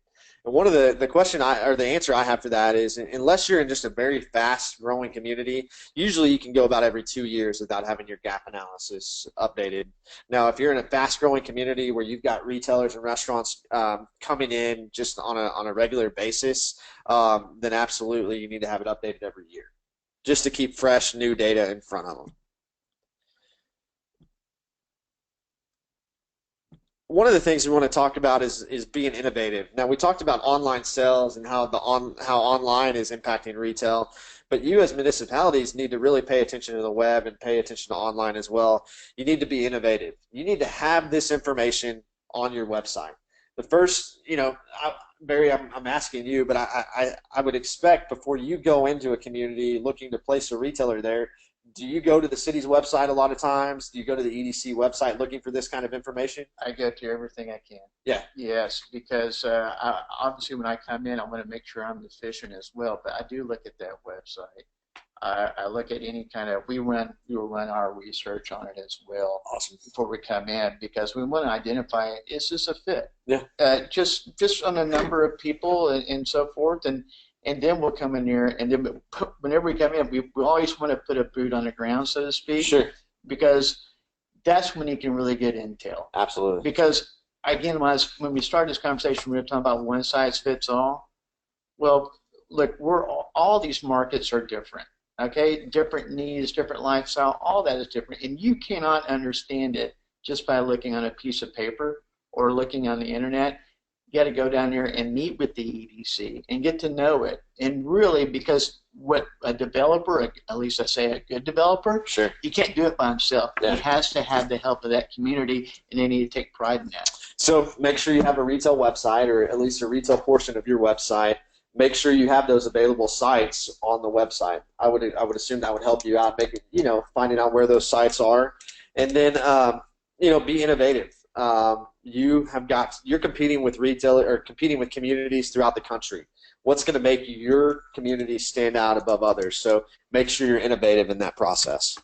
And one of the answer I have for that is, unless you're in just a very fast growing community, usually you can go about every 2 years without having your gap analysis updated. Now, if you're in a fast growing community where you've got retailers and restaurants coming in just on a regular basis, then absolutely you need to have it updated every year, just to keep fresh new data in front of them. One of the things we want to talk about is being innovative. Now, we talked about online sales and how online is impacting retail, but you as municipalities need to really pay attention to the web and pay attention to online as well. You need to be innovative. You need to have this information on your website. The first, you know, Barry, I'm asking you, but I would expect before you go into a community looking to place a retailer there, do you go to the city's website a lot of times? Do you go to the EDC website looking for this kind of information? I go to everything I can. Yeah. Yes, because obviously when I come in, I want to make sure I'm efficient as well. But I do look at that website. I look at any kind of, we will run our research on it as well. Awesome. Before we come in, because we want to identify, is this a fit? Yeah. Just on a number of people and so forth, and and then we'll come in there, and then whenever we come in, we always want to put a boot on the ground, so to speak, Sure. because that's when you can really get intel. Absolutely. Because again, when we started this conversation, we were talking about one size fits all. Well, look, all these markets are different. Okay, different needs, different lifestyle, all that is different, and you cannot understand it just by looking on a piece of paper or looking on the internet. You got to go down there and meet with the EDC and get to know it. And really, because what a developer, at least I say a good developer, Sure. he can't do it by himself. Yeah. He has to have the help of that community, and they need to take pride in that. So make sure you have a retail website, or at least a retail portion of your website. Make sure you have those available sites on the website. I would assume that would help you out, finding out where those sites are, and then be innovative. You're competing with competing with communities throughout the country. What's going to make your community stand out above others? So make sure you're innovative in that process.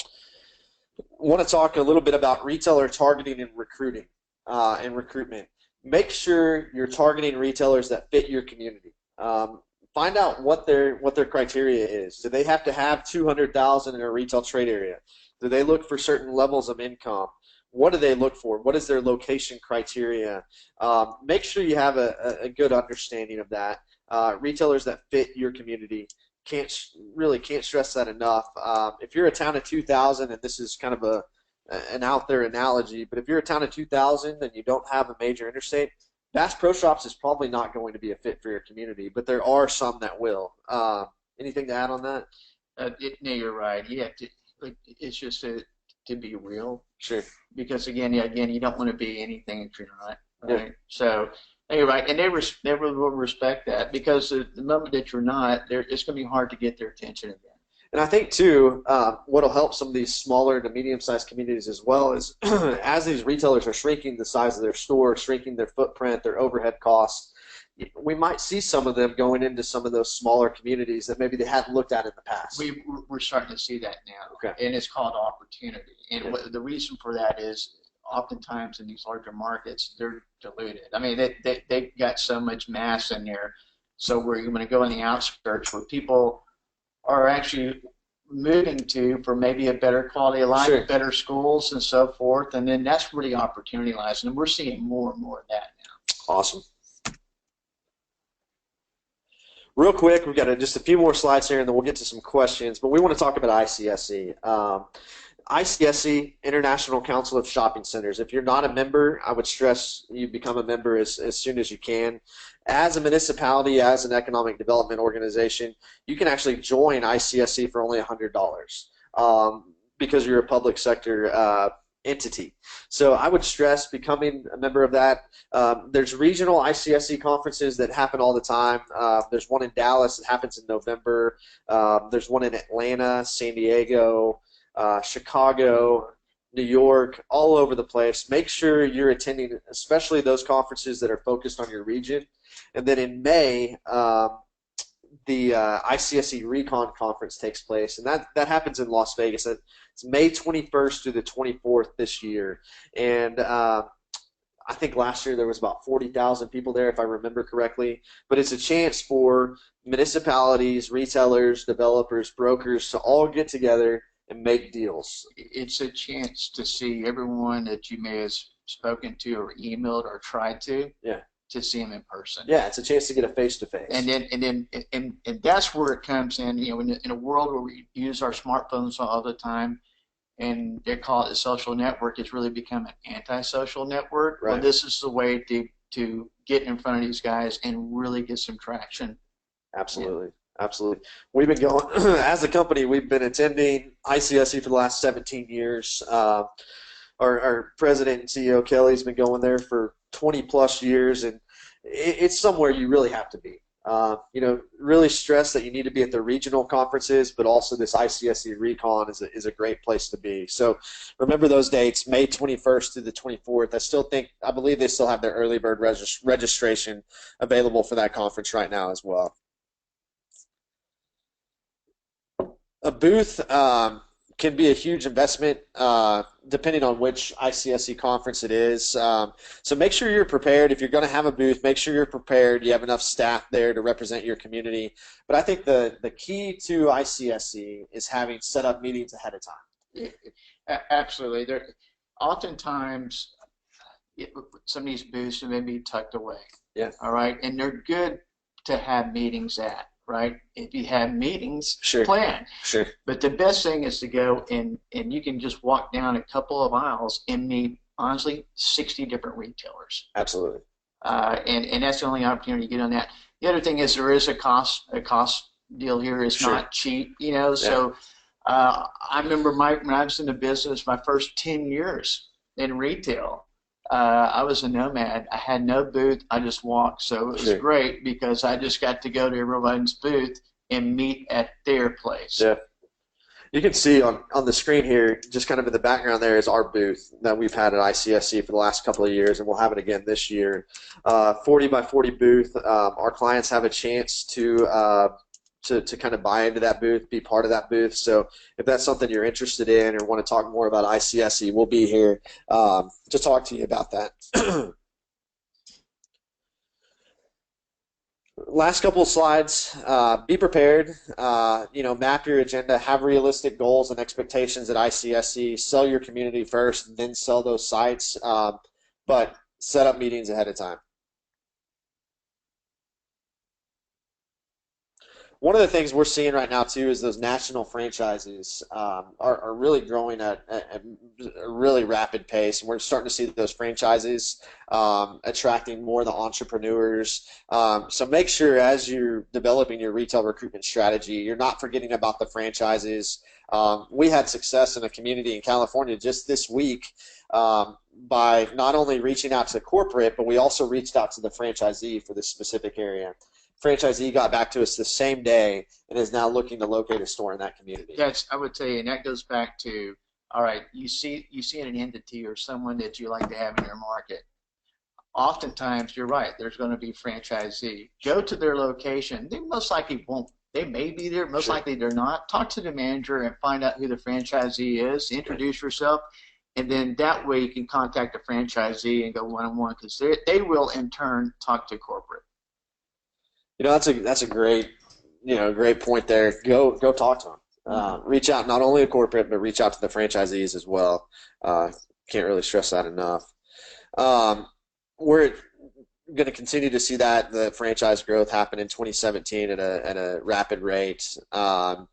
I want to talk a little bit about retailer targeting and recruiting and recruitment. Make sure you're targeting retailers that fit your community. Find out what their criteria is. Do they have to have $200,000 in a retail trade area? Do they look for certain levels of income? What do they look for? What is their location criteria? Make sure you have a good understanding of that. Retailers that fit your community, can't stress that enough. If you're a town of 2,000, and this is kind of an out there analogy, but if you're a town of 2,000 and you don't have a major interstate, Bass Pro Shops is probably not going to be a fit for your community, but there are some that will. Anything to add on that? No, you're right. It's just to be real. Sure. Because again, you don't want to be anything if you're not. Right? Yeah. So you're right, and they will respect that, because the moment that you're not, it's going to be hard to get their attention again. And I think, too, what will help some of these smaller to medium-sized communities as well is as these retailers are shrinking the size of their store, shrinking their footprint, their overhead costs, we might see some of them going into some of those smaller communities that maybe they hadn't looked at in the past. We're starting to see that now, okay. And it's called opportunity. And the reason for that is oftentimes in these larger markets, they're diluted. I mean, they've got so much mass in there. So we're going to go in the outskirts where people are actually moving to for maybe a better quality of life, sure. better schools and so forth, and then that's where the opportunity lies, and we're seeing more and more of that now. Awesome. Real quick, we've got just a few more slides here, and then we'll get to some questions, but we want to talk about ICSC. ICSC, International Council of Shopping Centers. If you're not a member, I would stress you become a member as soon as you can. As a municipality, as an economic development organization, you can actually join ICSC for only $100 because you're a public sector entity. So I would stress becoming a member of that. There's regional ICSC conferences that happen all the time. There's one in Dallas that happens in November. There's one in Atlanta, San Diego, Chicago, New York, all over the place. Make sure you're attending, especially those conferences that are focused on your region. And then in May, the ICSC Recon Conference takes place, and that happens in Las Vegas. It's May 21st through the 24th this year. And I think last year there was about 40,000 people there, if I remember correctly. But it's a chance for municipalities, retailers, developers, brokers to all get together and make deals. It's a chance to see everyone that you may have spoken to or emailed or tried to. Yeah. To see them in person. Yeah, it's a chance to get a face-to-face. And that's where it comes in. In a world where we use our smartphones all the time, and they call it a social network, it's really become an anti-social network. Right. Well, this is the way to get in front of these guys and really get some traction. Absolutely. Yeah. Absolutely. We've been going, as a company, we've been attending ICSC for the last 17 years. Our president and CEO, Kelly's been going there for 20-plus years, and it's somewhere you really have to be. Really stress that you need to be at the regional conferences, but also this ICSC Recon is a great place to be. So remember those dates, May 21st through the 24th. I believe they still have their early bird registration available for that conference right now as well. A booth, can be a huge investment depending on which ICSC conference it is. So make sure you're prepared. If you're going to have a booth, make sure you're prepared. You have enough staff there to represent your community. But I think the key to ICSC is having set up meetings ahead of time. Absolutely. Oftentimes, some of these booths may be tucked away. Yeah. All right. And they're good to have meetings at, right? If you have meetings, Sure. plan. Sure. But the best thing is to go and you can just walk down a couple of aisles and meet, honestly, 60 different retailers. Absolutely. And that's the only opportunity to get on that. The other thing is there is a cost deal here. It's Sure. not cheap, you know. Yeah. So I remember when I was in the business, my first 10 years in retail, I was a nomad. I had no booth. I just walked. So it was Sure. great because I just got to go to everyone's booth and meet at their place. Yeah. You can see on the screen here, just kind of in the background there is our booth that we've had at ICSC for the last couple of years, and we'll have it again this year. 40 by 40 booth. Our clients have a chance to kind of buy into that booth, be part of that booth. So if that's something you're interested in or want to talk more about ICSC, we'll be here to talk to you about that. Last couple of slides. Be prepared. Map your agenda. Have realistic goals and expectations at ICSC. Sell your community first, then sell those sites. But set up meetings ahead of time. One of the things we're seeing right now too is those national franchises are really growing at a really rapid pace, and we're starting to see those franchises attracting more of the entrepreneurs. So make sure as you're developing your retail recruitment strategy, you're not forgetting about the franchises. We had success in a community in California just this week by not only reaching out to the corporate, but we also reached out to the franchisee for this specific area. Franchisee got back to us the same day and is now looking to locate a store in that community. I would tell you, and that goes back to, all right, you see an entity or someone that you like to have in your market. Oftentimes, you're right, there's going to be franchisee. Go to their location. They most likely won't. They may be there. Most Sure. likely they're not. Talk to the manager and find out who the franchisee is. Introduce yourself. And then that way you can contact the franchisee and go one-on-one because they will in turn talk to corporate. That's a great great point there. Go talk to them. Reach out not only to corporate, but reach out to the franchisees as well. Can't really stress that enough. We're going to continue to see the franchise growth happen in 2017 at a rapid rate. Have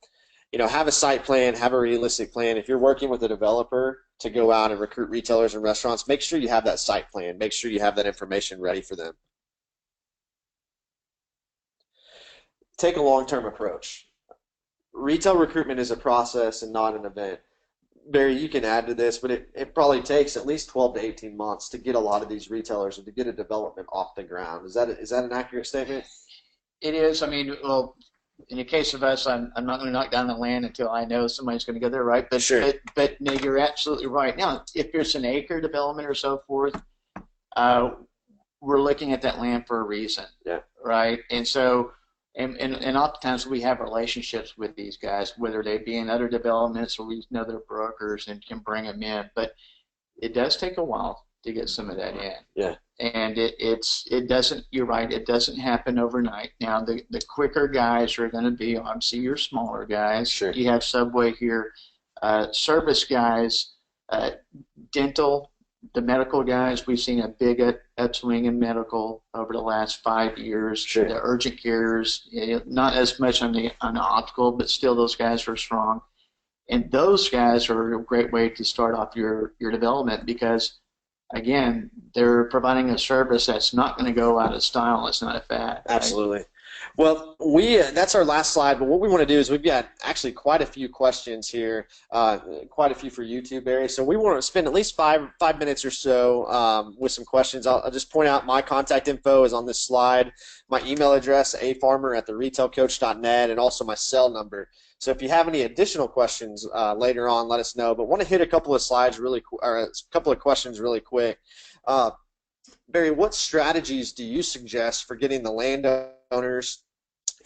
a site plan, have a realistic plan. If you're working with a developer to go out and recruit retailers and restaurants, make sure you have that site plan. Make sure you have that information ready for them. Take a long-term approach. Retail recruitment is a process and not an event. Barry, you can add to this, but it probably takes at least 12 to 18 months to get a lot of these retailers and to get a development off the ground. Is that an accurate statement? It is. I mean, well, in the case of us, I'm not going to knock down the land until I know somebody's going to go there, right? But sure. But no, you're absolutely right. Now, if there's an acre development or so forth, we're looking at that land for a reason. Yeah. Right. And so. And oftentimes we have relationships with these guys, whether they be in other developments or we know they're brokers and can bring them in. But it does take a while to get some of that in. Yeah. And it doesn't. You're right. It doesn't happen overnight. Now the quicker guys are going to be obviously your smaller guys. Sure. You have Subway here, service guys, dental. The medical guys, we've seen a big upswing in medical over the last 5 years. Sure. The urgent cares, not as much on the optical, but still those guys are strong. And those guys are a great way to start off your development because, again, they're providing a service that's not going to go out of style. It's not a fad. Absolutely. Right? Well, that's our last slide, but what we want to do is we've got actually quite a few questions here, quite a few for you too, Barry. So we want to spend at least five minutes or so with some questions. I'll just point out my contact info is on this slide, my email address, afarmer@theretailcoach.net, and also my cell number. So if you have any additional questions later on, let us know. But want to hit a couple of slides or a couple of questions really quick. Barry, what strategies do you suggest for getting the landowners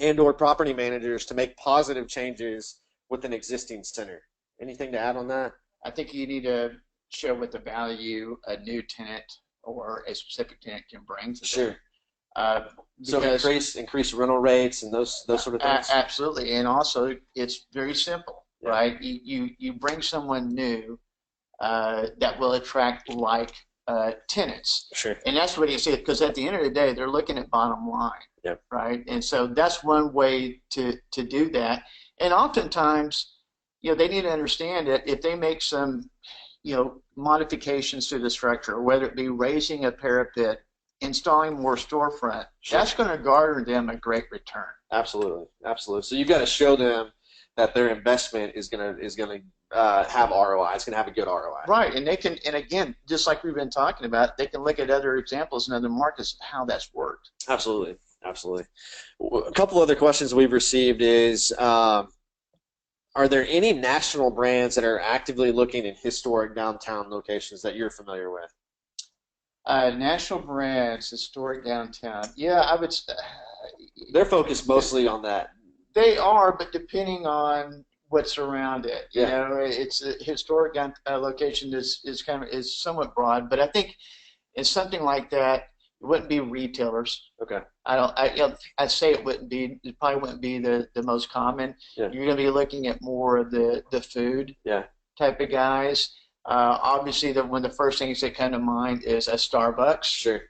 and/or property managers to make positive changes with an existing center? Anything to add on that? I think you need to show what the value a new tenant or a specific tenant can bring to them. Sure. Uh, So because increase rental rates and those sort of things. absolutely, and also it's very simple, Yeah. right? You bring someone new that will attract like tenants. Sure. And that's what he said, because at the end of the day, they're looking at bottom line, Yep. right? And so that's one way to do that. And oftentimes, they need to understand that if they make some, modifications to the structure, whether it be raising a parapet, installing more storefront, Sure. that's going to garner them a great return. Absolutely, absolutely. So you've got to show them that their investment is gonna have ROI. It's gonna have a good ROI. Right, and they can, and again, just like we've been talking about, they can look at other examples in other markets of how that's worked. Absolutely, absolutely. A couple other questions we've received is, are there any national brands that are actively looking in historic downtown locations that you're familiar with? National brands, historic downtown. Yeah, I would. They're focused mostly on that. They are, but depending on what's around it, Yeah. it's a historic location is somewhat broad, but I think it's something like that. It wouldn't be retailers. Okay. I'd say it wouldn't be. It probably wouldn't be the most common. Yeah. You're going to be looking at more of the food. Yeah. Type of guys. Obviously, one of the first things that come to mind is a Starbucks. Sure.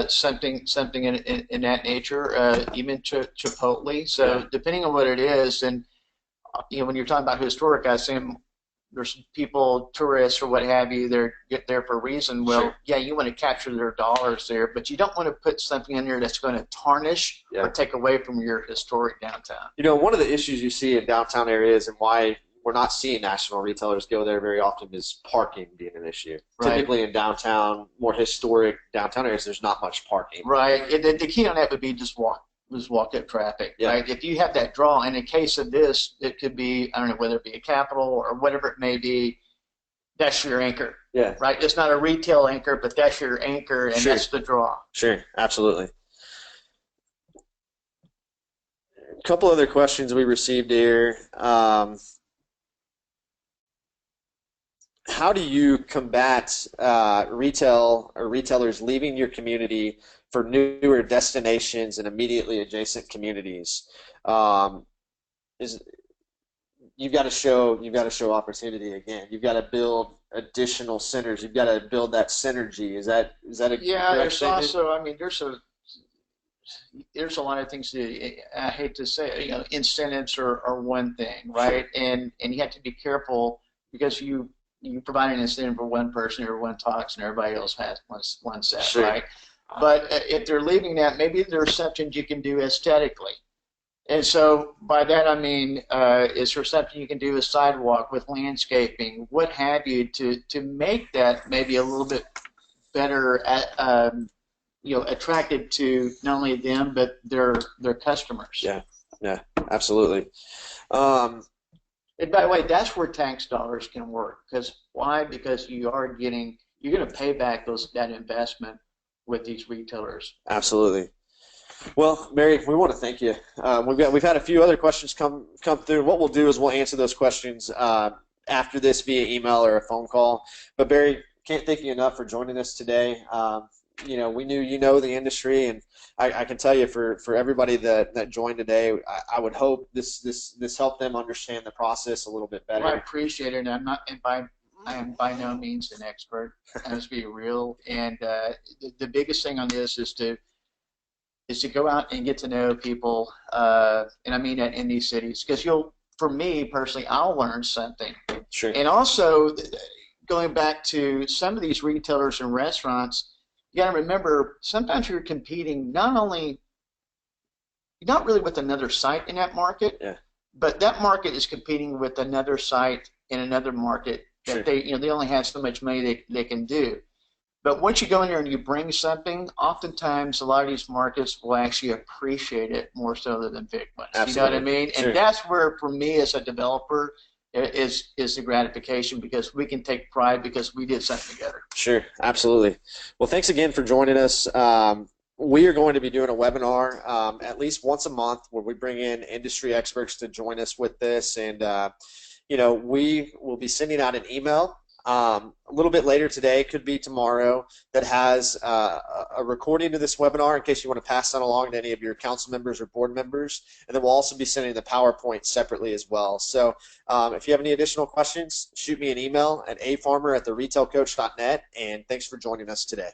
Something in that nature, even Chipotle. So depending on what it is, and when you're talking about historic, I assume there's people, tourists or what have you, they get there for a reason. Well, Sure. Yeah, you want to capture their dollars there, but you don't want to put something in there that's going to tarnish or take away from your historic downtown. One of the issues you see in downtown areas and why we're not seeing national retailers go there very often is parking being an issue. Right. Typically in downtown, more historic downtown areas, there's not much parking. Right. The key on that would be just walk up traffic. Yeah. Right. If you have that draw, in the case of this, it could be, I don't know, whether it be a Capitol or whatever it may be, that's your anchor. Yeah. Right. It's not a retail anchor, but that's your anchor, and Sure. that's the draw. Sure. Absolutely. A couple other questions we received here. How do you combat retail or retailers leaving your community for newer destinations and immediately adjacent communities? You've got to show opportunity again. You've got to build additional centers. You've got to build that synergy. Is that a There's statement? also, I mean, there's a lot of things that I hate to say, incentives are one thing, right? And you have to be careful because you provide an incentive for one person, everyone talks, and everybody else has one set, Sure. right? But if they're leaving that, maybe there's something you can do aesthetically. And so by that I mean, is there something you can do with sidewalk, with landscaping, what have you, to make that maybe a little bit better, attractive to not only them but their customers. Yeah, absolutely. And by the way, that's where tax dollars can work. Why? Because you're going to pay back that investment with these retailers. Absolutely. Well, Mary, we want to thank you. We've had a few other questions come through. What we'll do is we'll answer those questions after this via email or a phone call. But Barry, can't thank you enough for joining us today. We knew the industry, and I can tell you for everybody that joined today, I would hope this helped them understand the process a little bit better. Well, I appreciate it. I am by no means an expert. Let's be real. And the biggest thing on this is to go out and get to know people, and I mean that in these cities, because for me personally, I'll learn something. Sure. And also, going back to some of these retailers and restaurants, you got to remember, sometimes you're competing not really with another site in that market, but that market is competing with another site in another market that Sure. they only have so much money they can do. But once you go in there and you bring something, oftentimes a lot of these markets will actually appreciate it more so than big ones. Absolutely. You know what I mean? Sure. And that's where, for me as a developer, is the gratification, because we can take pride because we did something together. Sure, absolutely. Well, thanks again for joining us. We are going to be doing a webinar at least once a month where we bring in industry experts to join us with this, and we will be sending out an email a little bit later today, could be tomorrow, that has a recording of this webinar in case you want to pass that along to any of your council members or board members. And then we'll also be sending the PowerPoint separately as well. So if you have any additional questions, shoot me an email at afarmer@theretailcoach.net. And thanks for joining us today.